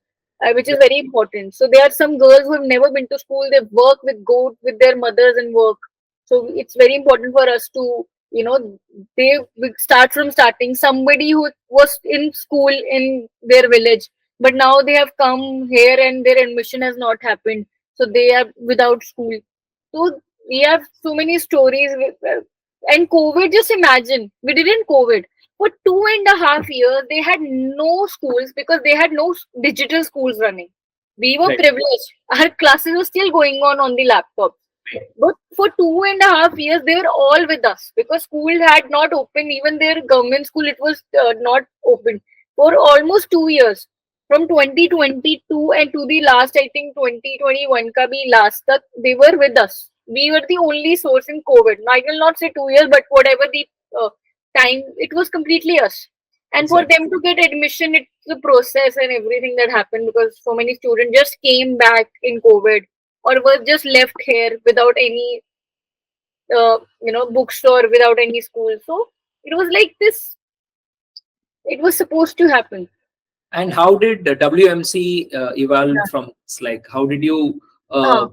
which is very important. So there are some girls who have never been to school. They go with their mothers and work. So it's very important for us to we start from starting. Somebody who was in school in their village, but now they have come here and their admission has not happened, so they are without school. So we have so many stories and COVID, just imagine, we didn't COVID for 2.5 years. They had no schools because they had no digital schools running. We were Right. privileged. Our classes were still going on the laptop. But for 2.5 years, they were all with us because school had not opened. Even their government school, it was not open for almost 2 years. From 2022 and to the last, I think 2021 ka bhi last tak, they were with us. We were the only source in COVID. Now, I will not say 2 years, but whatever the time, it was completely us. And for Exactly. them to get admission, it's the process and everything that happened because so many students just came back in COVID or were just left here without any bookstore, without any school. So it was like this, it was supposed to happen. And how did the WMC evolve Yeah. from this? Like, how did you Uh,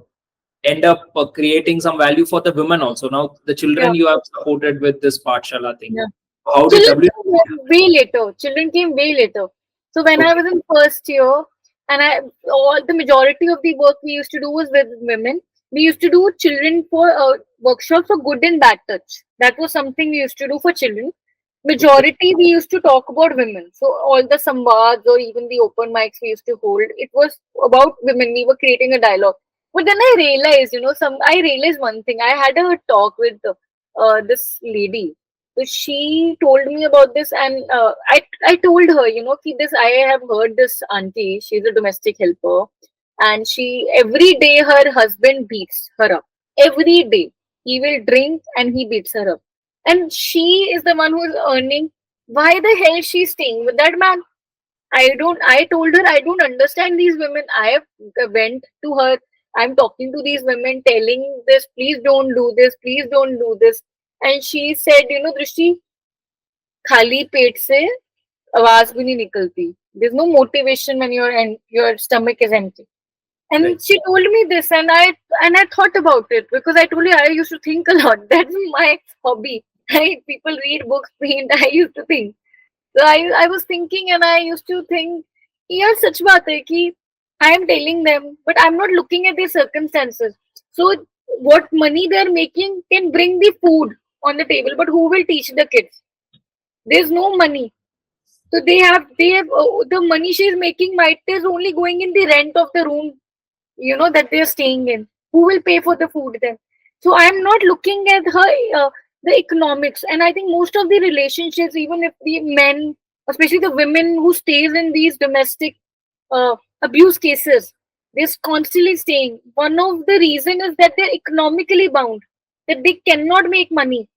end up creating some value for the women also? Now, the yeah, children you have supported with this Pathshala thing. yeah. How did Children WMC? came way later. Children came way later. So when I Okay. was in first year, and all the majority of the work we used to do was with women. We used to do children for workshops for good and bad touch. That was something we used to do for children. Okay. majority we used to talk about women. So all the samvads or even the open mics we used to hold, it was about women. We were creating a dialogue. But then I realized, I realized one thing. I had a talk with this lady. So she told me about this, and I told her, ki this I have heard this auntie. She's a domestic helper, and she every day her husband beats her up. Every day he will drink and he beats her up, and she is the one who is earning. Why the hell she's staying with that man? I told her I don't understand these women. I have went to her. I'm talking to these women, telling this, please don't do this, please don't do this. And she said, Drishti, खाली पेट से आवाज भी नहीं निकलती. There's no motivation when your stomach is empty. Right. And she told me this, and I thought about it because I told you I used to think a lot. That's my hobby. Right? People read books, paint. I used to think. So I was thinking, and I used to think, यार सच बात है कि I am telling them, but I'm not looking at their circumstances. So what money they're making can bring the food on the table, but who will teach the kids? There's no money. So they have the money she's making might is only going in the rent of the room, that they're staying in. Who will pay for the food then? So I'm not looking at her the economics. And I think most of the relationships, even if the men, especially the women who stays in these domestic abuse cases, they're constantly staying. One of the reason is that they're economically bound, that they cannot make money.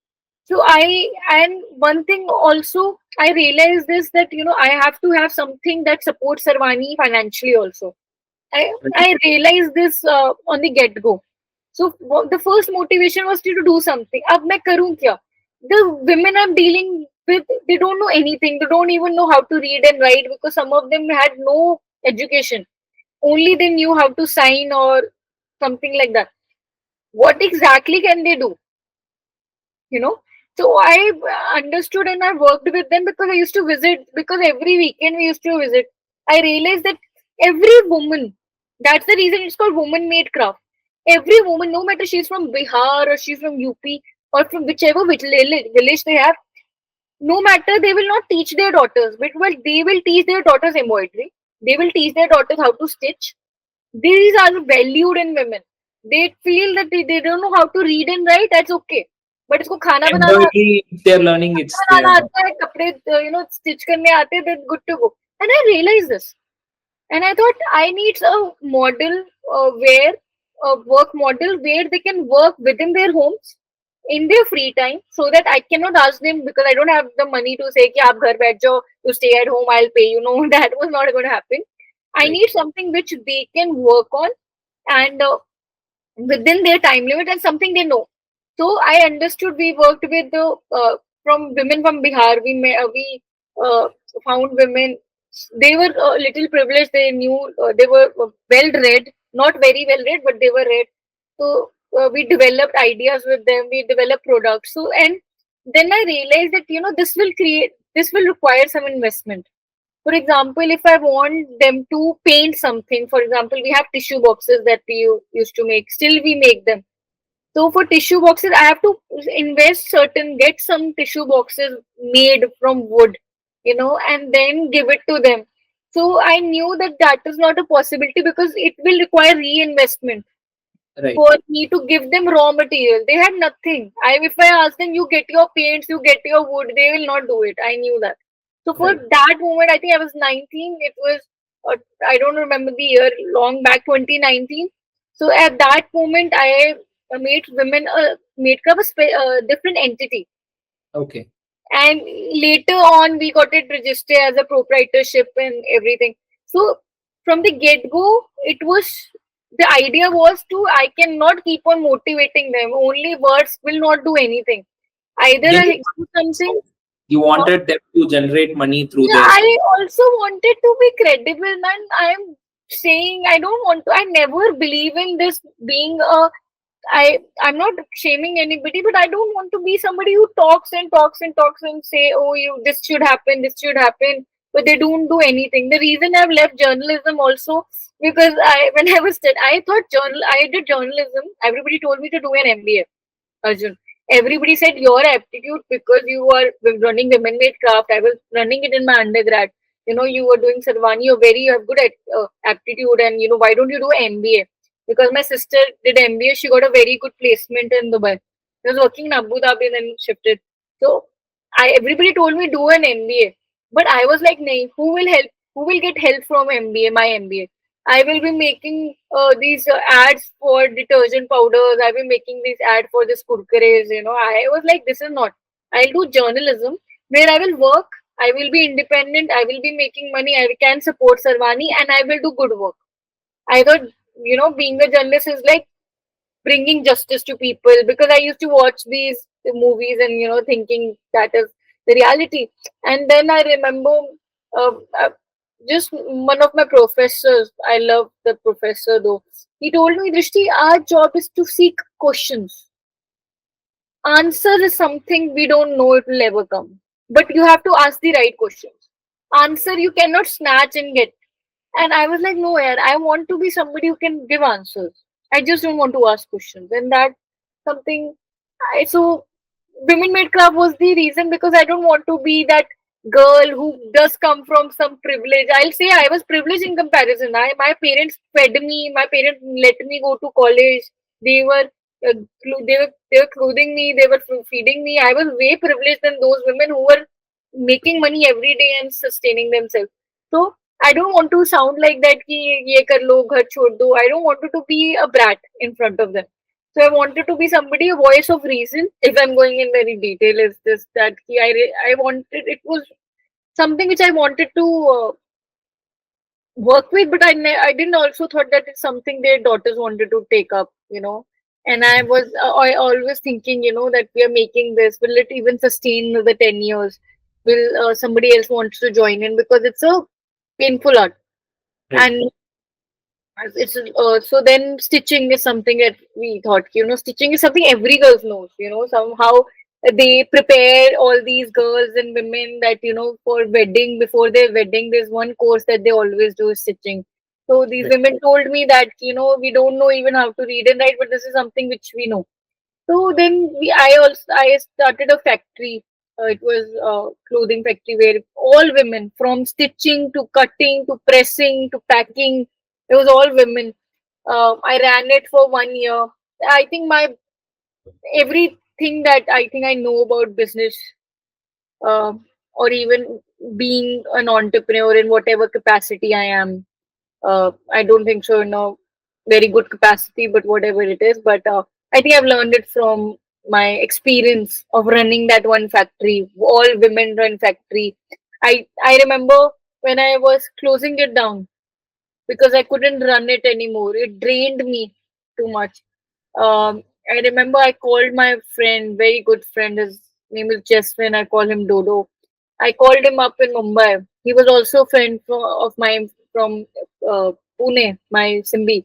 So and one thing also I realized is that I have to have something that supports Sarvani financially also. I realized this on the get go. So the first motivation was to do something. अब मैं करूँ क्या? The women I'm dealing with, they don't know anything. They don't even know how to read and write because some of them had no education. Only they knew how to sign or something like that. What exactly can they do? you know so I understood, and I worked with them because I used to visit, because every weekend we used to visit. I realized that every woman, that's the reason it's called woman made craft. Every woman, no matter she's from Bihar or she's from UP or from whichever village they have, no matter, they will not teach their daughters, but well, they will teach their daughters embroidery. They will teach their daughters how to stitch. These are valued in women. They feel that they don't know how to read and write, that's okay, but इसको खाना बनाना Embroidery, if they're learning, it's banana there. आता है, कपड़े stitch करने आते हैं, then good to go. And I realized this, and I thought I need a model, where a work model where they can work within their homes in their free time, so that I cannot ask them, because I don't have the money to say कि आप घर बैठ जाओ, you stay at home, I'll pay you. No, that was not going to happen. I Right. need something which they can work on, and within their time limit, and something they know. So I understood. We worked with the from women from Bihar. We found women. They were a little privileged. They knew, they were well read, not very well read, but they were read. So we developed ideas with them. We developed products. So, and then I realized that this will require some investment. For example, if I want them to paint something, for example, we have tissue boxes that we used to make. Still, we make them. So for tissue boxes, I have to get some tissue boxes made from wood, and then give it to them. So I knew that that is not a possibility because it will require reinvestment Right. for me to give them raw material. They had nothing. If I ask them, you get your paints, you get your wood, they will not do it. I knew that. So for Right. that moment, I think I was 19. It was, I don't remember the year, long back, 2019. So at that moment, I made women made up a different entity, Okay. and later on we got it registered as a proprietorship and everything. So from the get go, it was, the idea was to, I cannot keep on motivating them, only words will not do anything. Either Yes. I do something. So you wanted them to generate money through Yeah, their. I also wanted to be credible, man. I'm saying I don't want to, I never believe in this being a, I'm not shaming anybody, but I don't want to be somebody who talks and talks and talks and say, oh, this should happen, this should happen, but they don't do anything. The reason I've left journalism also, because when I was I thought I did journalism. Everybody told me to do an MBA, Arjun. Everybody said your aptitude, because you are running women made craft. I was running it in my undergrad. You were doing Sarvani. You have good aptitude, and why don't you do MBA? Because my sister did MBA. She got a very good placement in Dubai. She was working in Abu Dhabi and then shifted. So everybody told me do an MBA, but I was like, nay, who will help? Who will get help from MBA? My MBA. I will be making these ads for detergent powders. I will be making these ad for this kurkures. I was like, this is not. I'll do journalism where I will work. I will be independent. I will be making money. I can support Sarvani, and I will do good work. I thought, being a journalist is like bringing justice to people, because I used to watch these movies and thinking that is the reality. And then I remember uh, uh, just one of my professors. I love the professor though. He told me, Drishti, our job is to seek questions. Answer is something we don't know it will ever come, but you have to ask the right questions. Answer you cannot snatch and get. And I was like, no, yaar, I want to be somebody who can give answers. I just don't want to ask questions. And that something so women made craft was the reason, because I don't want to be that girl who does come from some privilege. I'll say I was privileged in comparison. My parents fed me. My parents let me go to college. They were they were clothing me. They were feeding me. I was way privileged than those women who were making money every day and sustaining themselves. So I don't want to sound like that कि ये कर लो घर छोड़ दो. I don't want to be a brat in front of them. So I wanted to be somebody, a voice of reason. If I'm going in very detail, is this that I wanted, it was something which I wanted to work with, but I didn't also thought that it's something their daughters wanted to take up. And I always thinking, that we are making this. Will it even sustain the 10 years? Will somebody else wants to join in, because it's a painful art. Right. And it's so then stitching is something that we thought, stitching is something every girl knows. Somehow they prepare all these girls and women that for wedding, before their wedding there's one course that they always do is stitching. So these Right. women told me that we don't know even how to read and write, but this is something which we know. So then I started a factory. It was a clothing factory where all women, from stitching to cutting to pressing to packing, it was all women. I ran it for 1 year. I think my everything that I think I know about business, uh, or even being an entrepreneur in whatever capacity I am. I don't think so in a very good capacity, but whatever it is. But I think I've learned it from my experience of running that one factory, all women run factory. I remember when I was closing it down because I couldn't run it anymore. It drained me too much. I remember I called my friend, very good friend. His name is Jeswin. I call him Dodo. I called him up in Mumbai. He was also a friend of mine from Pune, my Simbi.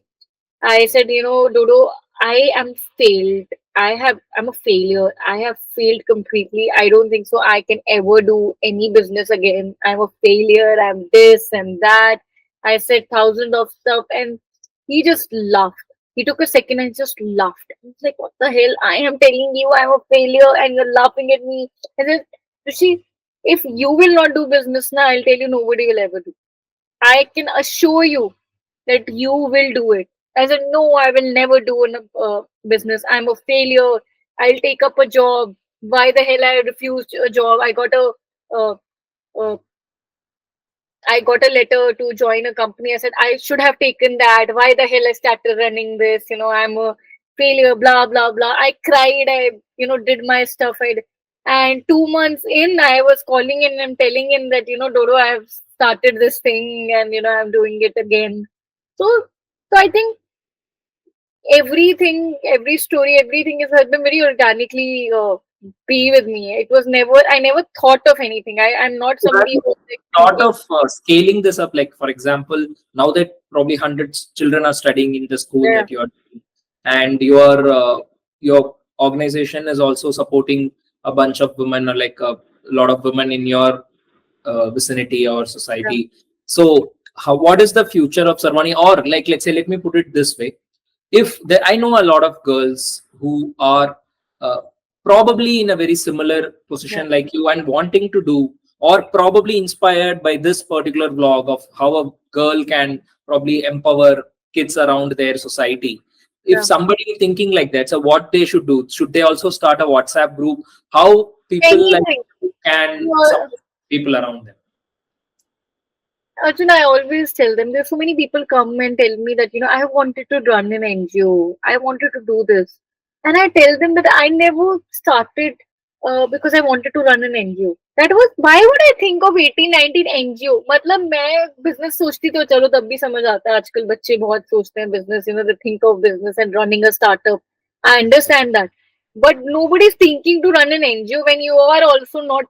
I said, Dodo, I am failed. I'm a failure. I have failed completely. I don't think so. I can ever do any business again. I'm a failure. I'm this and that. I said thousands of stuff, and he just laughed. He took a second and just laughed. I was like, what the hell? I am telling you I'm a failure and you're laughing at me. I said, Rishi, if you will not do business now, I'll tell you nobody will ever do. I can assure you that you will do it. I said, no, I will never do a business. I'm a failure. I'll take up a job. Why the hell I refused a job? Uh, uh, I got a letter to join a company. I said, I should have taken that. Why the hell I started running this? I'm a failure, blah, blah, blah. I cried. Did my stuff. And 2 months in, I was calling in and telling him that, Dodo, I have started this thing and, I'm doing it again. So I think every story, everything has been very organically be with me. It was never, I never thought of anything. I'm not So have somebody you who's like thought thinking. of scaling this up? Like, for example, now that probably hundreds children are studying in the school Yeah. that you are doing, and your organization is also supporting a bunch of women, or like a lot of women in your vicinity or Yeah. society. So, what is the future of Sarvani? Or like, let's say, let me put it this way: if there, I know a lot of girls who are uh, probably in a very similar Yeah. position like you and wanting to do, or probably inspired by this particular vlog of how a girl can probably empower kids around their society. If Yeah. somebody is thinking like that, so what they should do? Should they also start a WhatsApp group? How people like Anything. you can Uh, support people around them? Arjun, I always tell them, there's so many people come and tell me that, I have wanted to run an NGO. I wanted to do this. And I tell them that I never started because I wanted to run an NGO. That was, why would I think of 18, 19 NGO? मतलब मैं business सोचती तो चलो तब भी समझ आता है आजकल बच्चे बहुत सोचते हैं business, they think of business and running a startup. I understand that. But nobody is thinking to run an NGO when you are also not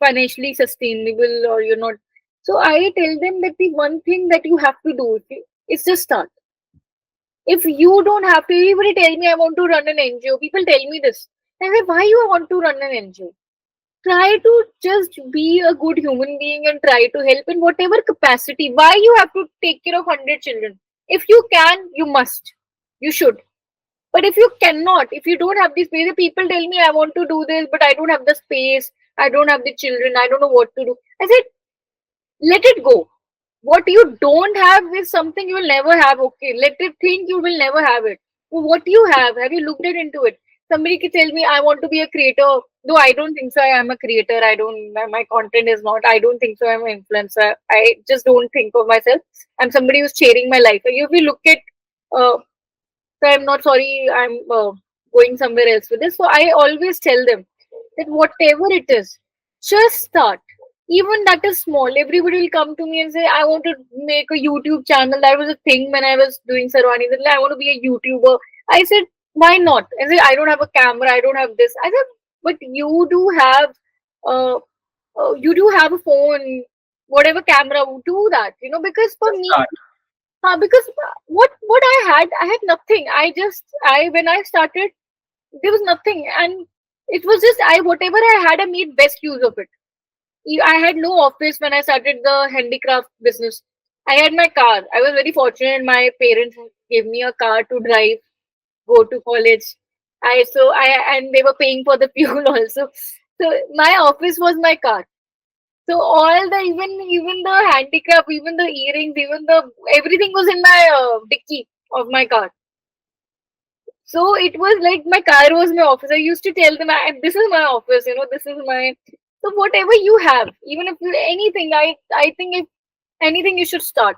financially sustainable or you're not. So I tell them that the one thing that you have to do is just start. If you don't have to, everybody tell me I want to run an NGO. People tell me this. I say, why you want to run an NGO? Try to just be a good human being and try to help in whatever capacity. Why you have to take care of 100 children? If you can, you must. You should. But if you cannot, if you don't have the space, the people tell me I want to do this, but I don't have the space. I don't have the children. I don't know what to do. I said, let it go. What you don't have is something you will never have. Okay, let it think you will never have it. So what you have you looked it into it? Somebody can tell me I want to be a creator. No, I don't think so. I am a creator. I don't. My content is not. I don't think so. I'm an influencer. I just don't think of myself. I'm somebody who's sharing my life. If you look at, so I'm not sorry. I'm going somewhere else with this. So I always tell them that whatever it is, just start. Even that is small. Everybody will come to me and say, I want to make a YouTube channel. That was a thing when I was doing Sarvani. I want to be a YouTuber. I said, why not? I said, I don't have a camera. I don't have this. I said, but uh, you do have a phone, whatever camera, do that. Because for Just me, start. because what I had nothing. I when I started, there was nothing, and it was just whatever I had, I made best use of it. I had no office when I started the handicraft business. I had my car. I was very fortunate. My parents gave me a car to drive, go to college. And they were paying for the fuel also. So my office was my car. So all the even the handicraft, even the earrings, even the everything was in my dicky of my car. So it was like my car was my office. I used to tell them, "This is my office. This is my." So whatever you have, even if anything, I think if anything, you should start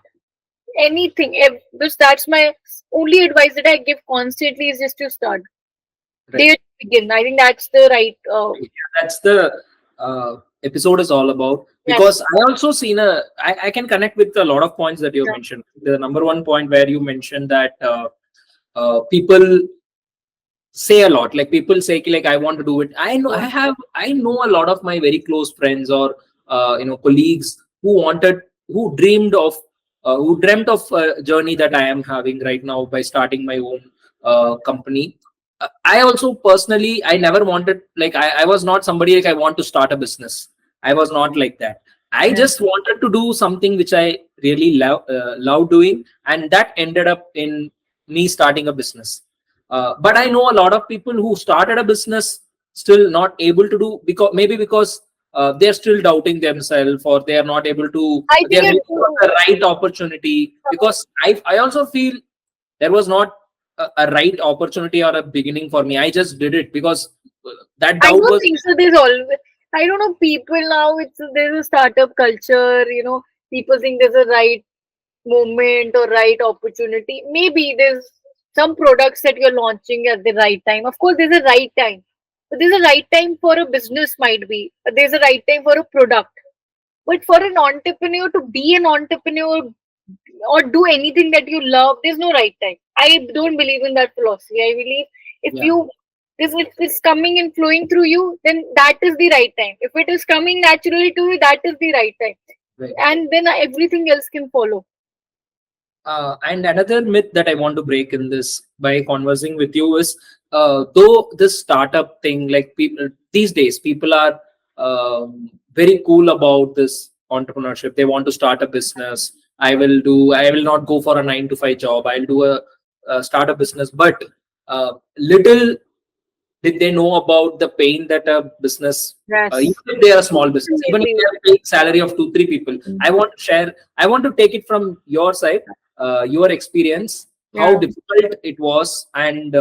anything. If this That's my only advice that I give constantly is just to start. Right. There to begin. I think that's the right. Yeah, that's the episode is all about, Yes. because I also seen I can connect with a lot of points that you have Yeah. mentioned. The number one point where you mentioned that people say a lot, like people say like I want to do it. I know a lot of my very close friends or colleagues who dreamt of a journey that I am having right now by starting my own company. I also personally, I never wanted, like I was not somebody like I want to start a business. I was not like that. I Yeah. just wanted to do something which I really love doing, and that ended up in me starting a business. But I know a lot of people who started a business still not able to do, because maybe because they're still doubting themselves, or they are not able to, I they think are waiting for it's the right opportunity. Because I also feel there was not a right opportunity or a beginning for me. I just did it because that I doubt don't was think so. There's always, I don't know, people now, there's a startup culture, people think there's a right moment or right opportunity. Maybe there's some products that you're launching at the right time. Of course, there's a right time. But there's a right time for a business, might be. But there's a right time for a product. But for an entrepreneur to be an entrepreneur or do anything that you love, there's no right time. I don't believe in that philosophy. I believe if yeah, you if it's coming and flowing through you, then that is the right time. If it is coming naturally to you, that is the right time. right. And then everything else can follow. And another myth that I want to break in this by conversing with you is, though this startup thing, like people these days, people are very cool about this entrepreneurship. They want to start a business. I will not go for a 9 to 5 job. I'll do a start a business. But little did they know about the pain that a business, even Yes. if they are a small business, even if Absolutely. they are paying salary of 2 3 people? I want to share, I want to take it from your side, your experience, how Yeah. difficult it was, and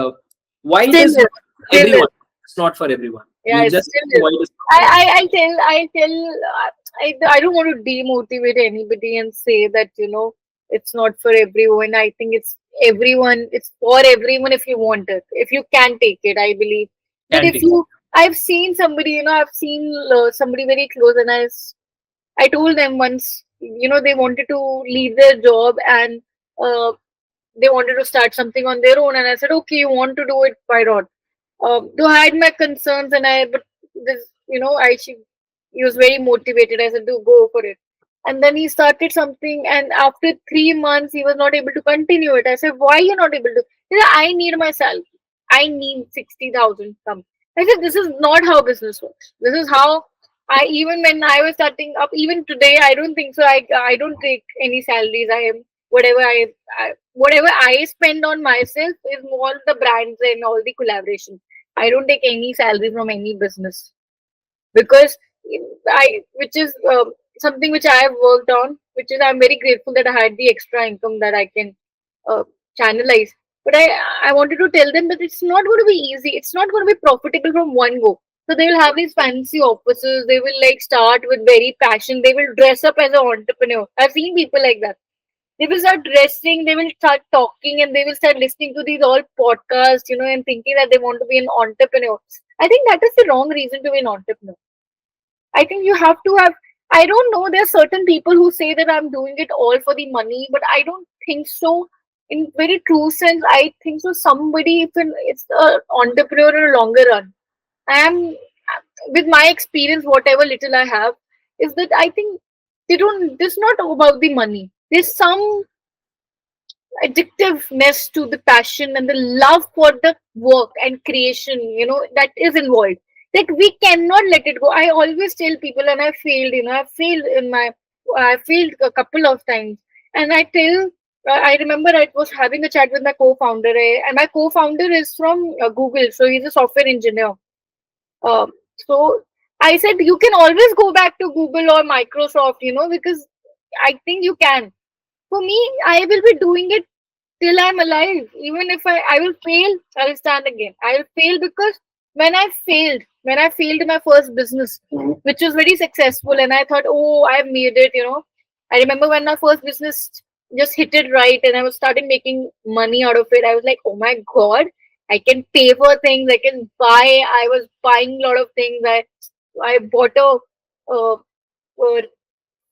why it Still is is. not for Still is. everyone. It's not for everyone. Yeah, You it just still know is. why it is not for everyone. I don't want to demotivate anybody and say that, it's not for everyone. I think it's everyone, it's for everyone if you want it, if you can take it, I believe. But Can't if take. you, I've seen somebody, I've seen somebody very close, and I told them once, they wanted to leave their job, and uh, they wanted to start something on their own, and I said, okay, you want to do it, why not? Though I had my concerns, but this, he was very motivated. I said, do go for it. And then he started something, and after 3 months, he was not able to continue it. I said, why you not able to? He said, I need my salary. I need 60,000 come. I said, this is not how business works. This is how even when I was starting up, even today, I don't think so. I don't take any salaries. Whatever whatever I spend on myself is all the brands and all the collaboration. I don't take any salary from any business, because which is something which I have worked on, which is I'm very grateful that I had the extra income that I can uh, channelize. But I wanted to tell them that it's not going to be easy. It's not going to be profitable from one go. So they will have these fancy offices. They will like start with very passion. They will dress up as an entrepreneur. I've seen people like that. They will start dressing, they will start talking, and they will start listening to these all podcasts, and thinking that they want to be an entrepreneur. I think that is the wrong reason to be an entrepreneur. I think you have to have, I don't know, there are certain people who say that I'm doing it all for the money, but I don't think so. In very true sense, I think so. Somebody, if it's an entrepreneur in a longer run, I am, with my experience, whatever little I have, is that I think they don't, it's not about the money. There's some addictiveness to the passion and the love for the work and creation, that is involved, that we cannot let it go. I always tell people, and I failed, I failed a couple of times, and I tell, I remember I was having a chat with my co-founder, and my co-founder is from Google, so he's a software engineer. So I said, you can always go back to Google or Microsoft, because I think you can. For me, I will be doing it till I'm alive. Even if I will fail, I will stand again. I will fail because when I failed in my first business, which was very successful, and I thought, oh, I've made it. I remember when my first business just hit it right, and I was starting making money out of it. I was like, oh my god, I can pay for things. I can buy. I was buying a lot of things. I bought a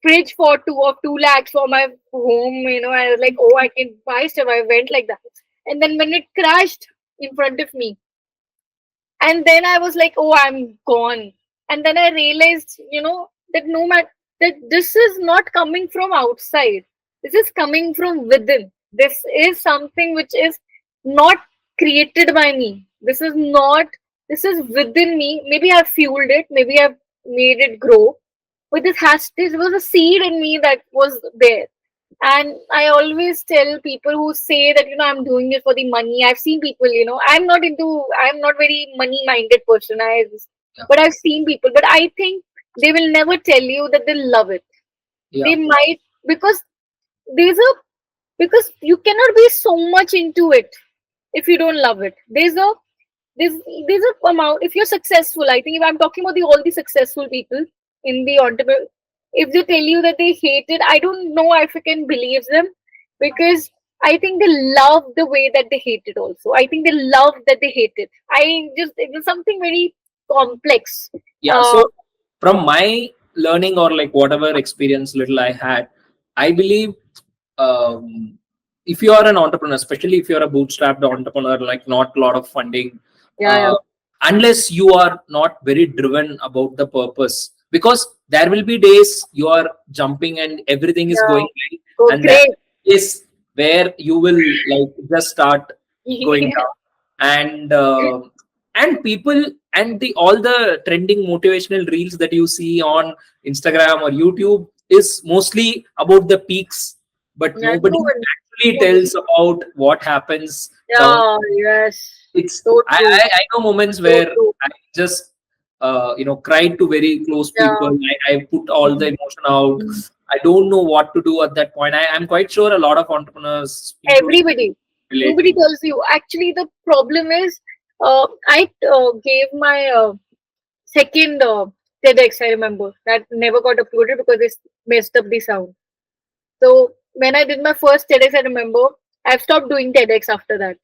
fridge for 2 lakhs for my home. I was like, oh, I can buy stuff. I went like that. And then when it crashed in front of me, and then I was like, oh, I'm gone. And then I realized, that no matter, that this is not coming from outside. This is coming from within. This is something which is not created by me. This is within me. Maybe I've fueled it. Maybe I've made it grow, but this was a seed in me that was there. And I always tell people who say that, I'm doing it for the money. I've seen people, I'm not very money minded person. Yeah. But I've seen people, but I think they will never tell you that they love it. Yeah. They might, because there's a, because you cannot be so much into it if you don't love it. There's there's a amount, if you're successful, I think, if I'm talking about all the successful people in the entrepreneur, if they tell you that they hate it, I don't know if I can believe them, because I think they love the way that they hate it also. I think they love that they hate it. It was something very complex. Yeah. uh, So from my learning, or like whatever experience little I had, I believe, um, if you are an entrepreneur, especially if you're a bootstrapped entrepreneur, like not a lot of funding, yeah, yeah. uh, unless you are not very driven about the purpose, because there will be days you are jumping and everything is Yeah. going right, Oh, and that great. is where you will like just start going down. And people, and the all the trending motivational reels that you see on Instagram or YouTube is mostly about the peaks, but Yeah, no nobody one. actually No one. tells about what happens down. Yeah, yes. It's So true. I know moments So where true. I just cried to very close Yeah. people. I put all the Mm. emotion out. Mm. I don't know what to do at that point. I'm quite sure a lot of entrepreneurs, including Everybody. relate. Nobody tells you. Actually, the problem is, I gave my second TEDx, I remember, that never got uploaded because it messed up the sound. So when I did my first TEDx, I remember I've stopped doing TEDx after that.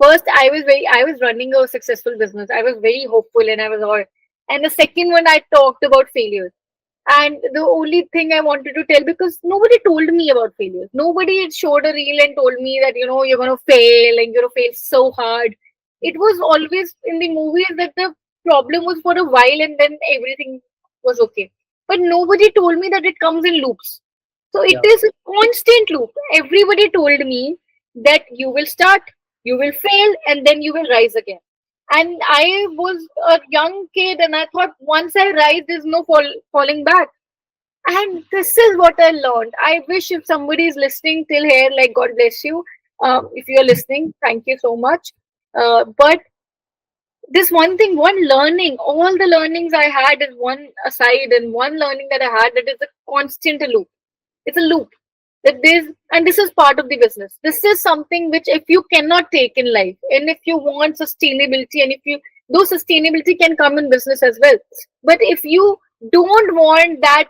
First, I was running a successful business. I was very hopeful and I was all. And the second one, I talked about failures. And the only thing I wanted to tell, because nobody told me about failures. Nobody showed a reel and told me that, you're going to fail and you're going to fail so hard. It was always in the movies that the problem was for a while and then everything was okay. But nobody told me that it comes in loops. So it Yeah. is a constant loop. Everybody told me that you will start, you will fail, and then you will rise again. And I was a young kid, and I thought once I rise, there's no falling back. And this is what I learned. I wish if somebody is listening till here, like God bless you. If you're listening, thank you so much. But this one thing, one learning, all the learnings I had is one aside, and one learning that I had, that is a constant loop. It's a loop. That there's, and this is part of the business. This is something which if you cannot take in life, and if you want sustainability, and if you, though sustainability can come in business as well, but if you don't want that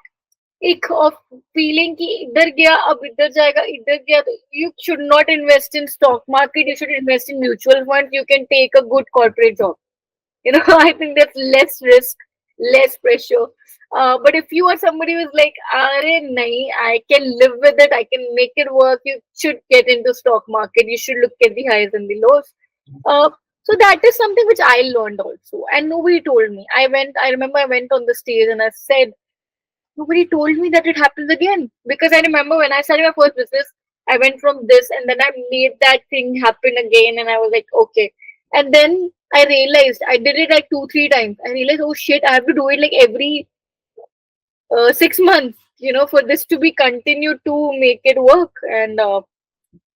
ick of feeling कि इधर गया अब इधर जाएगा इधर गया, तो you should not invest in stock market. You should invest in mutual funds. You can take a good corporate job. I think that's less risk, less pressure. But if you are somebody who's like, Are nahi, I can live with it, I can make it work, you should get into stock market. You should look at the highs and the lows. Uh, so that is something which I learned also, and nobody told me. I remember I went on the stage and I said, nobody told me that it happens again. Because I remember when I started my first business, I went from this and then I made that thing happen again, and I was like, okay. And then I realized I did it like two, three times. I realized, oh shit, I have to do it like every 6 months, for this to be continued to make it work. And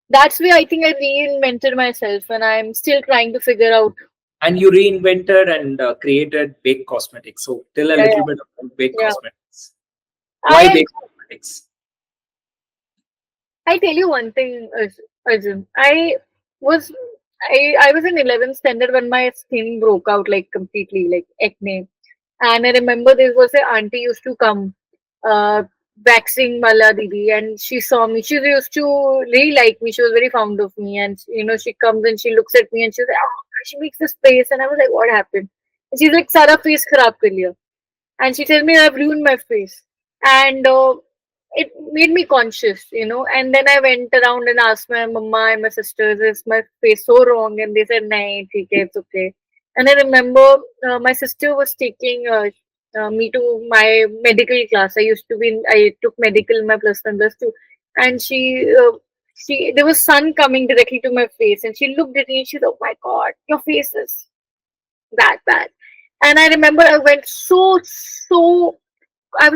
that's where I think I reinvented myself, and I'm still trying to figure out. And you reinvented and created Bake Cosmetics. So tell a Yeah, little bit about Bake yeah. Cosmetics. Why I Bake Cosmetics? I tell you one thing, Arjun. Was I was in 11th standard when my skin broke out like completely, like acne. And I remember there was an auntie used to come, uh, waxing Mala Didi, and she saw me. She used to really like me. She was very fond of me, and she comes and she looks at me and she's like, "Oh," she makes this face, and I was like, "What happened?" And she's like, "Sara face kharab kar liya." And she tells me I've ruined my face. And it made me conscious. And then I went around and asked my mama and my sisters, is my face so wrong? And they said, nahin, theek hai, it's okay. And I remember my sister was taking me to my medical class. I took medical in my plus one, plus two. And there was sun coming directly to my face. And she looked at me and she said, oh my God, your face is that bad. And I remember I was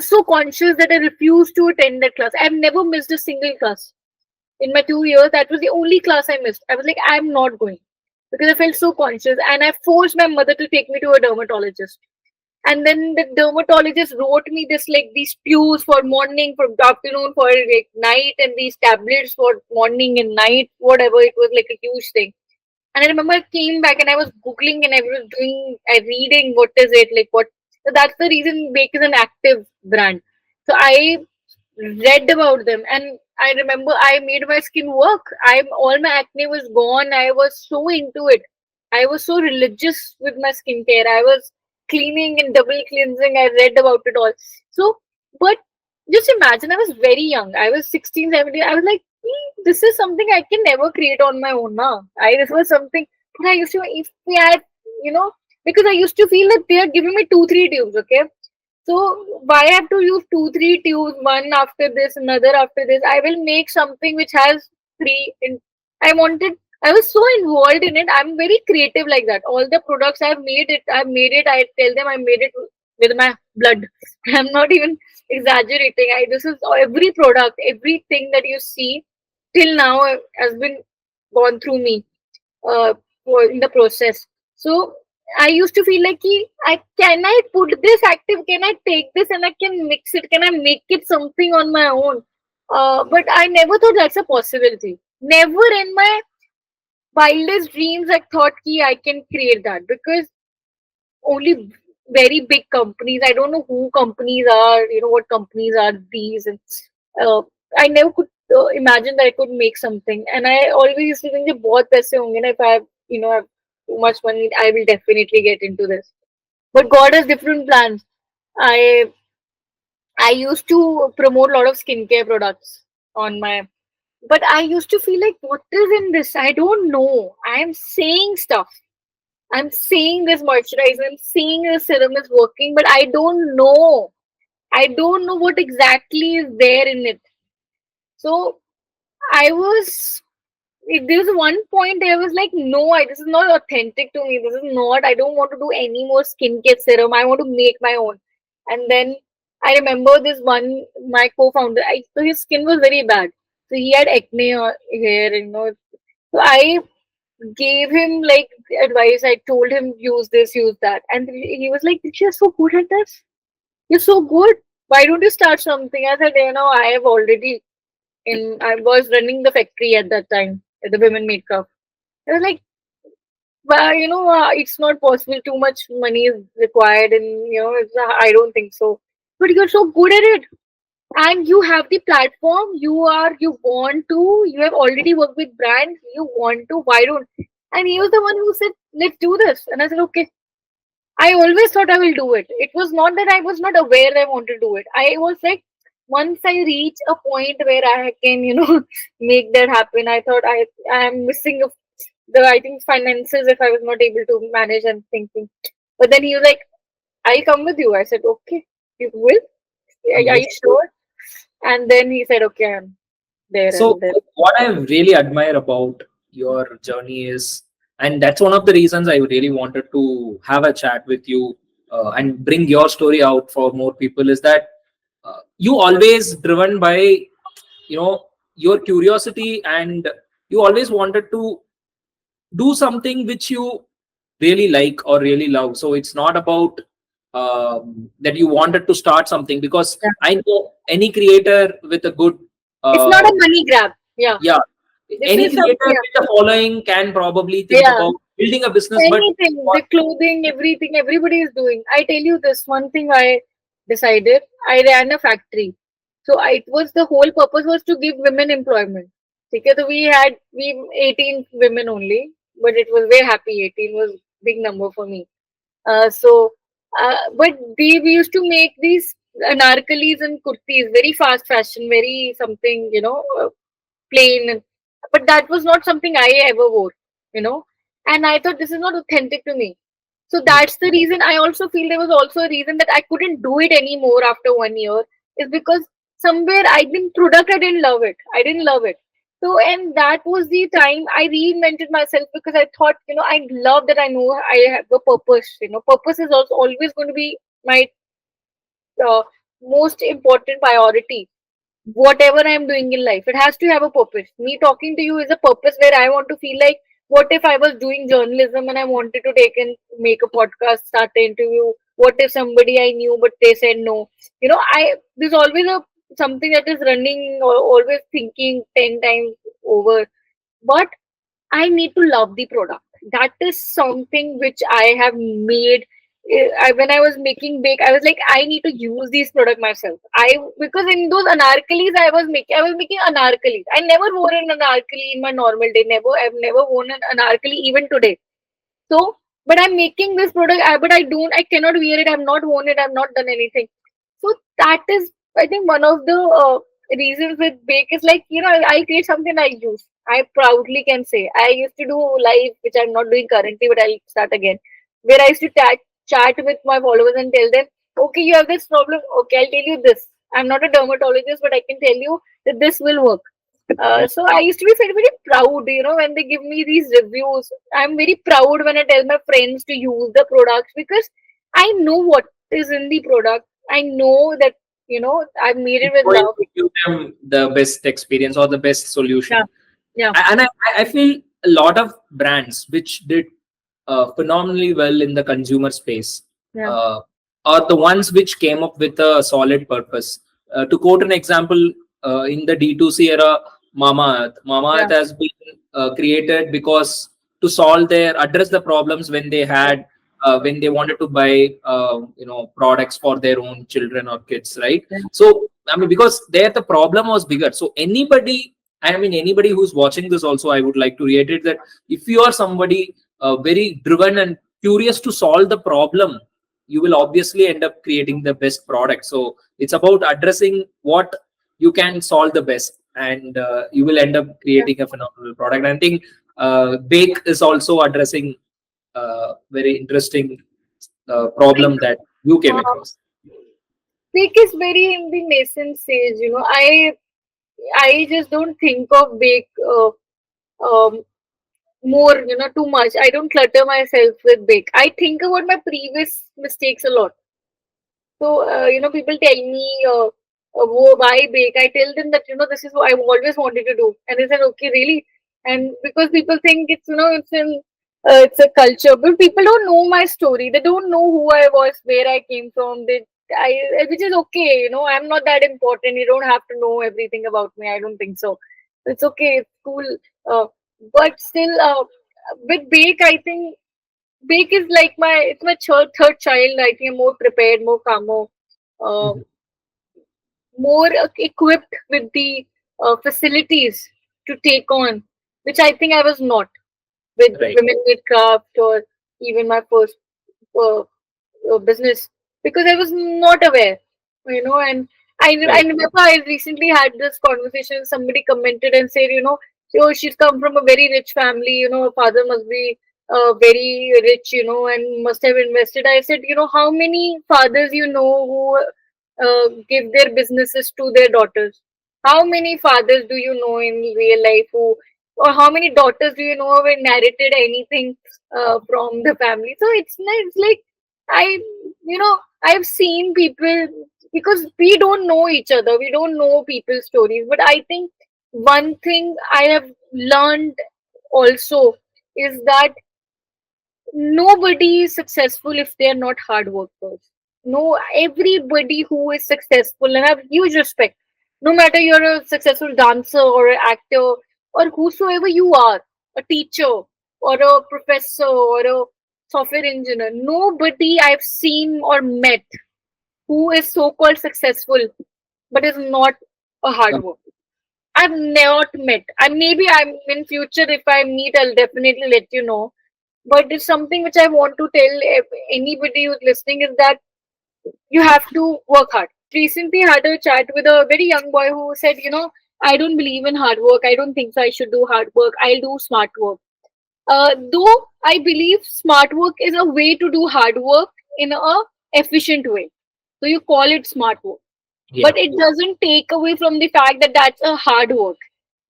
so conscious that I refused to attend that class. I've never missed a single class. In my 2 years, that was the only class I missed. I was like, I'm not going. Because I felt so conscious. And I forced my mother to take me to a dermatologist. And then the dermatologist wrote me these pews for morning, for afternoon, for like night, and these tablets for morning and night, whatever. It was like a huge thing. And I remember I came back and I was Googling and reading what is it, like what. So that's the reason Bake is an active brand. So I read about them and I remember I made my skin work. All my acne was gone. I was so into it. I was so religious with my skincare. I was cleaning and double cleansing. I read about it all. So, but just imagine, I was very young. I was 16, 17. I was like, this is something I can never create on my own now. This was something but I used to, if we had, you know, because I used to feel that they are giving me two, three tubes, okay? So why I have to use two, three tubes, one after this, another after this? I will make something which has three. I wanted. I was so involved in it. I'm very creative like that. All the products I've made it. I've made it. I tell them I made it with my blood. I'm not even exaggerating. This is every product, everything that you see till now has been gone through me. in the process. So I used to feel like, can I put this active? Can I take this and I can mix it? Can I make it something on my own? But I never thought that's a possibility. Never in my wildest dreams I thought I can create that, because only very big companies. I don't know who companies are. What companies are these? And uh, I never could imagine that I could make something. And I always used to think, बहुत पैसे होंगे ना, if I have have too much money, I will definitely get into this. But God has different plans. I I used to promote a lot of skincare products on my, but I used to feel like, what is in this? I don't know. I am saying stuff. I'm seeing this moisturizer, I'm seeing this serum is working, but I don't know. I don't know what exactly is there in it. So I was, there was one point I was like, no, this is not authentic to me. This is not, I don't want to do any more skincare serum. I want to make my own. And then I remember this one, my co-founder, so his skin was very bad. So he had acne here, So I gave him like advice. I told him use this, use that, and he was like, "You're so good at this. You're so good. Why don't you start something?" I said, I have already I was running the factory at that time, at the women makeup. I was like, well, it's not possible. Too much money is required, and I don't think so. But you're so good at it, and you have the platform. You have already worked with brands. You want to. Why don't? And he was the one who said, let's do this. And I said, okay. I always thought I will do it. It was not that I was not aware that I want to do it. I was like, once I reach a point where I can, make that happen, I thought I am missing I think finances if I was not able to manage and thinking. But then he was like, I'll come with you. I said, okay, you will? Are you Yes. sure? And then he said, okay, I'm there So and there. what I really admire about your journey is, and that's one of the reasons I really wanted to have a chat with you and bring your story out for more people, is that you always driven by your curiosity, and you always wanted to do something which you really like or really love. So it's not about that you wanted to start something, because Yeah. I know any creator with a good It's not uh, a money grab. Yeah. yeah, This any is something. creator with a following can probably think Yeah. about building a business, but Anything, the clothing, everything, everybody is doing. I tell you this one thing I decided. I ran a factory. So it was the whole purpose was to give women employment. Because we 18 women only, but it was very happy. 18 was big number for me. But we used to make these anarkalis and kurtis, very fast fashion, very something, plain. But that was not something I ever wore, you know. And I thought this is not authentic to me. So that's the reason. I also feel there was also a reason that I couldn't do it anymore after 1 year, is because somewhere I didn't product, I didn't love it. I didn't love it. So, and that was the time I reinvented myself, because I thought, I love that I know I have a purpose. Purpose is also always going to be my uh, most important priority. Whatever I'm doing in life, it has to have a purpose. Me talking to you is a purpose, where I want to feel like, what if I was doing journalism and I wanted to take and make a podcast, start the interview? What if somebody I knew but they said no? There's always a something that is running, or always thinking 10 times over. But I need to love the product. That is something which I have made. When I was making bake, I was like, I need to use these product myself. Because in those anarkalis I was making anarkalis. I never wore an anarkali in my normal day. Never, I've never worn an anarkali even today. So, but I'm making this product. But I cannot wear it. I've not worn it. I've not done anything. So that is, I think, one of the reasons with bake is like, I create something I use. I proudly can say I used to do live, which I'm not doing currently, but I'll start again. Where I used to chat with my followers and tell them, okay, you have this problem. Okay, I'll tell you this. I'm not a dermatologist, but I can tell you that this will work. So I used to be very, very proud, when they give me these reviews. I'm very proud when I tell my friends to use the products, because I know what is in the product. I know that, I've made it it's with going love. to give them the best experience or the best Yeah, solution. yeah, And I feel a lot of brands which did phenomenally well in the consumer space Yeah. are the ones which came up with a solid purpose. To quote an example, in the D2C era, Mama Yeah. Earth has been created because to address the problems when they had when they wanted to buy products for their own children or kids, right? Yeah. So I mean, because there the problem was bigger. So anybody who's watching this also, I would like to reiterate that if you are somebody very driven and curious to solve the problem, you will obviously end up creating the best product. So it's about addressing what you can solve the best, and you will end up Yeah. creating a phenomenal product. And I think Bake is also addressing very interesting problem that you came Uh, across. Bake is very in the nascent stage. I just don't think of Bake um, more, too much. I don't clutter myself with Bake. I think about my previous mistakes a lot. So, people tell me, why bake? I tell them that, this is what I always wanted to do. And they said, okay, really? And because people think it's a culture, but people don't know my story. They don't know who I was, where I came from. Which is okay, I'm not that important. You don't have to know everything about me. I don't think so. It's okay. It's cool. Uh, but still, with bake, I think Bake is like it's my third child. I think I'm more prepared, more calmer, uh, Mhm. more equipped with the facilities to take on, which I think I was not with Right, women with craft or even my first uh, business, because I was not aware, and I right. remember I recently had this conversation. Somebody commented and said, oh, she's come from a very rich family. Her father must be very rich, and must have invested. I said, how many fathers who give their businesses to their daughters? How many fathers do you know in real life or how many daughters do you know who have inherited anything from the family? So it's like I, I've seen people, because we don't know each other, we don't know people's stories. But I think one thing I have learned also is that nobody is successful if they are not hard workers. No, everybody who is successful, and I have huge respect, no matter you're a successful dancer or an actor or whosoever you are, a teacher or a professor or a software engineer, nobody I've seen or met who is so called successful but is not a hard worker. I've not met. And maybe I'm in future, if I meet, I'll definitely let you know. But it's something which I want to tell anybody who's listening is that you have to work hard. Recently had a chat with a very young boy who said, I don't believe in hard work. I don't think so. I should do hard work. I'll do smart work. Though I believe smart work is a way to do hard work in a efficient way. So you call it smart work, Yeah. but it doesn't take away from the fact that that's a hard work.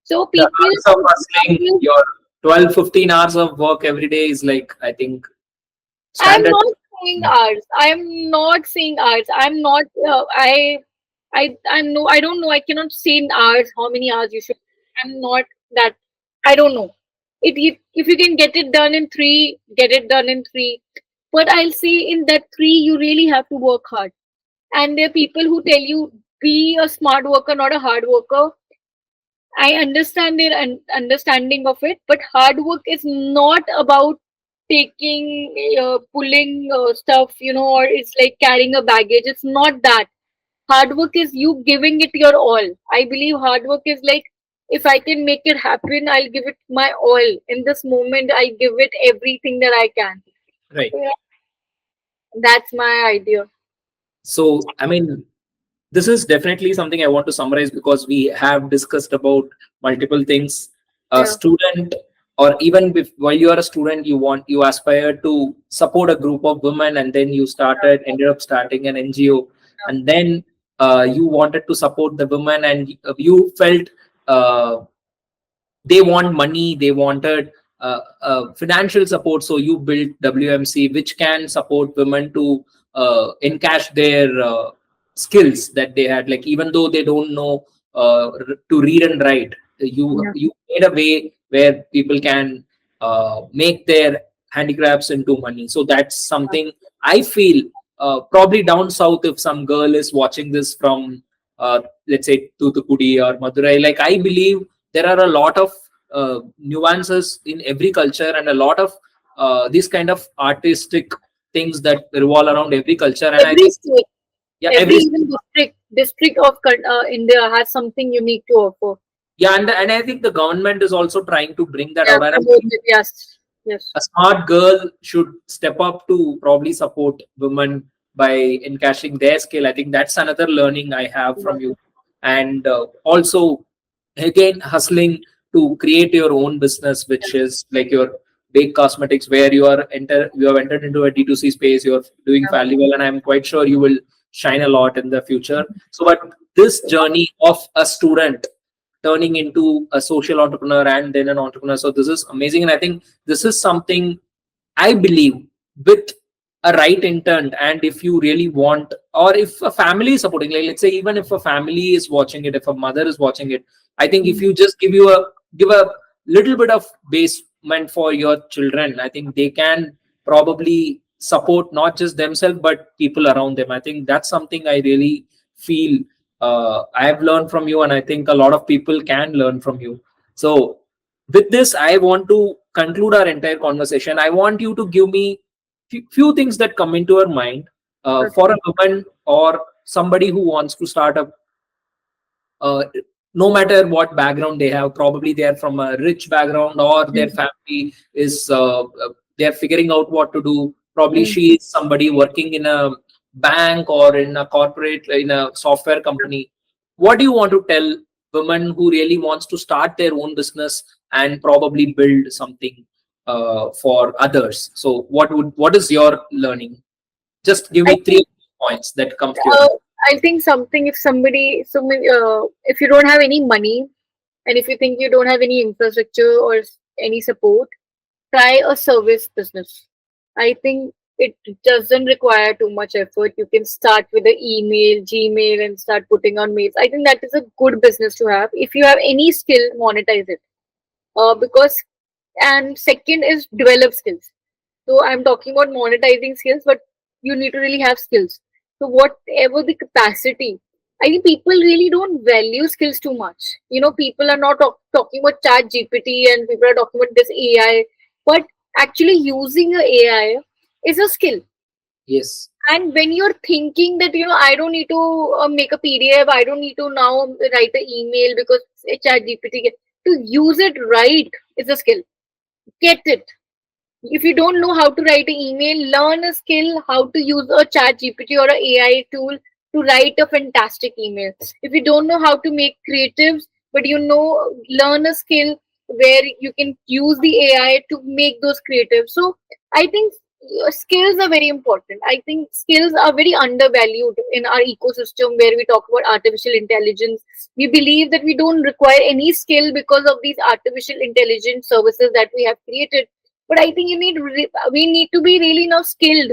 So The people hours of hustling, your 12-15 hours of work every day is like, I think, I'm standard. not saying ours. I'm not saying ours. I'm not. I know. I don't know. I cannot say in hours how many hours you should. I'm not that. I don't know. If you can get it done in three, get it done in three. But I'll say in that three, you really have to work hard. And there are people who tell you be a smart worker, not a hard worker. I understand their understanding of it, but hard work is not about taking, pulling stuff, or it's like carrying a baggage. It's not that. Hard work is you giving it your all. I believe hard work is like, if I can make it happen, I'll give it my all. In this moment, I give it everything that I can. Right. So, yeah, that's my idea. So, I mean, this is definitely something I want to summarize because we have discussed about multiple things. A Yeah. student, or even while you are a student, you aspire to support a group of women, and then you ended up starting an NGO, and then you wanted to support the women, and you felt uh, they want money, they wanted financial support, so you built WMC, which can support women to encash their skills that they had, like even though they don't know to read and write, Yeah. you made a way where people can make their handicrafts into money. So that's something I feel, probably down south, if some girl is watching this from, let's say, Thoothukudi or Madurai, like I believe there are a lot of nuances in every culture, and a lot of these kind of artistic things that revolve around every culture. And I Every think, state, yeah, every every, even district of India has something unique to offer. yeah, and I think the government is also trying to bring that Yeah, out. And I promote think it. Yes, yes. a smart girl should step up to probably support women by encashing their skill. I think that's another learning I have from you. And also, again, hustling to create your own business, which is like your big cosmetics, where you have entered into a D2C space. You're doing Yeah. fairly well, and I'm quite sure you will shine a lot in the future. So, but this journey of a student turning into a social entrepreneur and then an entrepreneur, so this is amazing. And I think this is something I believe, with a right intent, and if you really want, or if a family is supporting, like let's say, even if a family is watching it, if a mother is watching it, I think if Mm. you just give a little bit of basement for your children, I think they can probably support not just themselves but people around them. I think that's something I really feel I have learned from you, and I think a lot of people can learn from you. So with this, I want to conclude our entire conversation. I want you to give me few things that come into your mind, for a woman or somebody who wants to start a, uh, no matter what background they have, probably they are from a rich background, or their Mm. family is, they're figuring out what to do. Probably Mm. she is somebody working in a bank or in a corporate, in a software company. What do you want to tell women who really wants to start their own business and probably build something for others? So what is your learning? Just give I me three think points that comes to your uh, mind. I think something, if somebody, if you don't have any money, and if you think you don't have any infrastructure or any support, try a service business. I think it doesn't require too much effort. You can start with the email, Gmail, and start putting on mails. I think that is a good business to have. If you have any skill, monetize it. Because and second is develop skills. So I'm talking about monetizing skills, but you need to really have skills. So whatever the capacity, I think people really don't value skills too much. People are not talking about chat GPT, and people are talking about this AI, but actually using a AI is a skill. Yes. And when you're thinking that, I don't need to make a PDF, I don't need to now write an email because chat GPT, to use it right is a skill. Get it. If you don't know how to write an email, learn a skill how to use a chat GPT or a AI tool to write a fantastic email. If you don't know how to make creatives, but learn a skill where you can use the AI to make those creatives. So I think skills are very important. I think skills are very undervalued in our ecosystem where we talk about artificial intelligence. We believe that we don't require any skill because of these artificial intelligence services that we have created, but I think we need to be really now skilled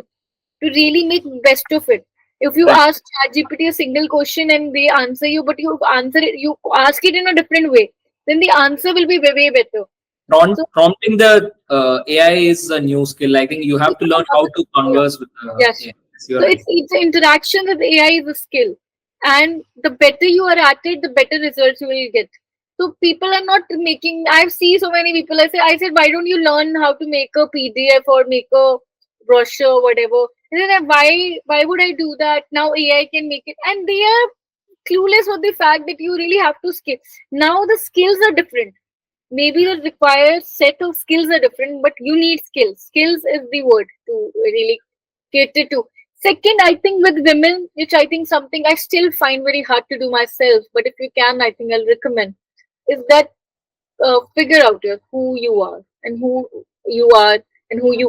to really make best of it. If you Correct. ask ChatGPT a single question and they answer you, but you ask it in a different way, then the answer will be way, way better. So Prompting the AI is a new skill. I think you have to learn how to converse with the yes, AI. Yes, you're so right. it's interaction with AI is a skill, and the better you are at it, the better results you will get. So people are not making. I've seen so many people. I said, why don't you learn how to make a PDF or make a brochure, whatever? And then why would I do that? Now AI can make it, and they are clueless with the fact that you really have to skill. Now the skills are different. Maybe the required set of skills are different, but you need skills. Skills is the word to really cater to. Second, I think with women, which I think something I still find very hard to do myself, but if you can, I think I'll recommend, is that figure out who you are and who you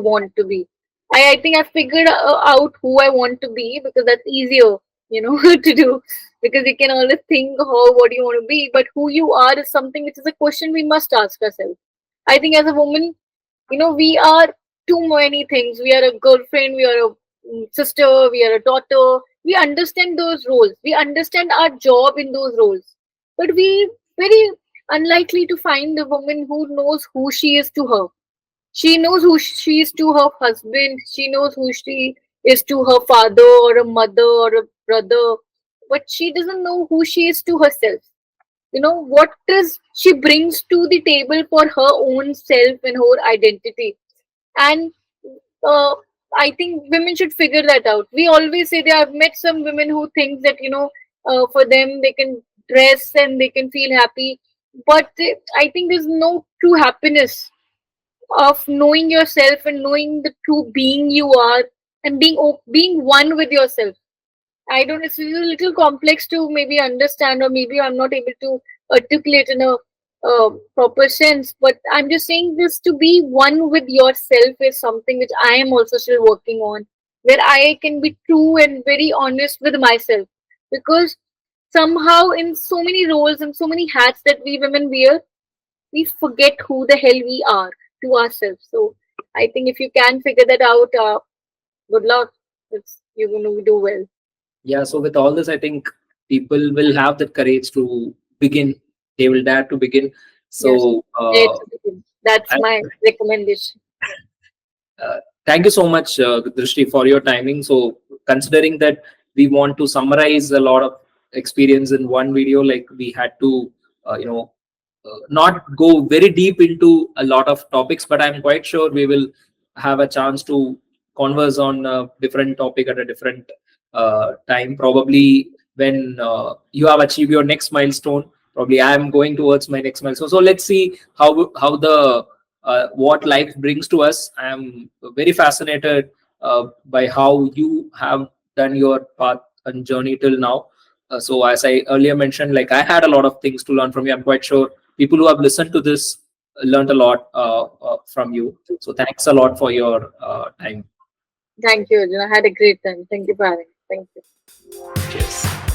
want to be. I think I figured out who I want to be because that's easier, to do, because you can always think how what you want to be, but who you are is something which is a question we must ask ourselves. I think as a woman, we are too many things. We are a girlfriend, we are a sister, we are a daughter. We understand those roles. We understand our job in those roles. But we very unlikely to find a woman who knows who she is to her. She knows who she is to her husband, she knows who she is to her father or a mother or a brother, but she doesn't know who she is to herself. What does she brings to the table for her own self and her identity. And uh, I think women should figure that out. We always say that I've met some women who think that for them they can dress and they can feel happy, but I think there's no true happiness of knowing yourself and knowing the true being you are, and being one with yourself. I don't. It's a little complex to maybe understand, or maybe I'm not able to articulate in a proper sense. But I'm just saying this: to be one with yourself is something which I am also still working on, where I can be true and very honest with myself. Because somehow, in so many roles and so many hats that we women wear, we forget who the hell we are to ourselves. So I think if you can figure that out, good luck. You're going to do well. Yeah, so with all this, I think people will have the courage to begin. They will dare to begin. Yes, So dare to begin. That's I, my recommendation. thank you so much, Drishti, for your timing. So considering that we want to summarize a lot of experience in one video, like we had to, not go very deep into a lot of topics, but I'm quite sure we will have a chance to converse on a different topic at a different time. Probably when you have achieved your next milestone. Probably I am going towards my next milestone. So let's see how the what life brings to us. I am very fascinated by how you have done your path and journey till now. So as I earlier mentioned, like I had a lot of things to learn from you. I'm quite sure people who have listened to this learned a lot from you. So thanks a lot for your time. Thank you, Arjun. I had a great time. Thank you for having me. Thank you. Cheers.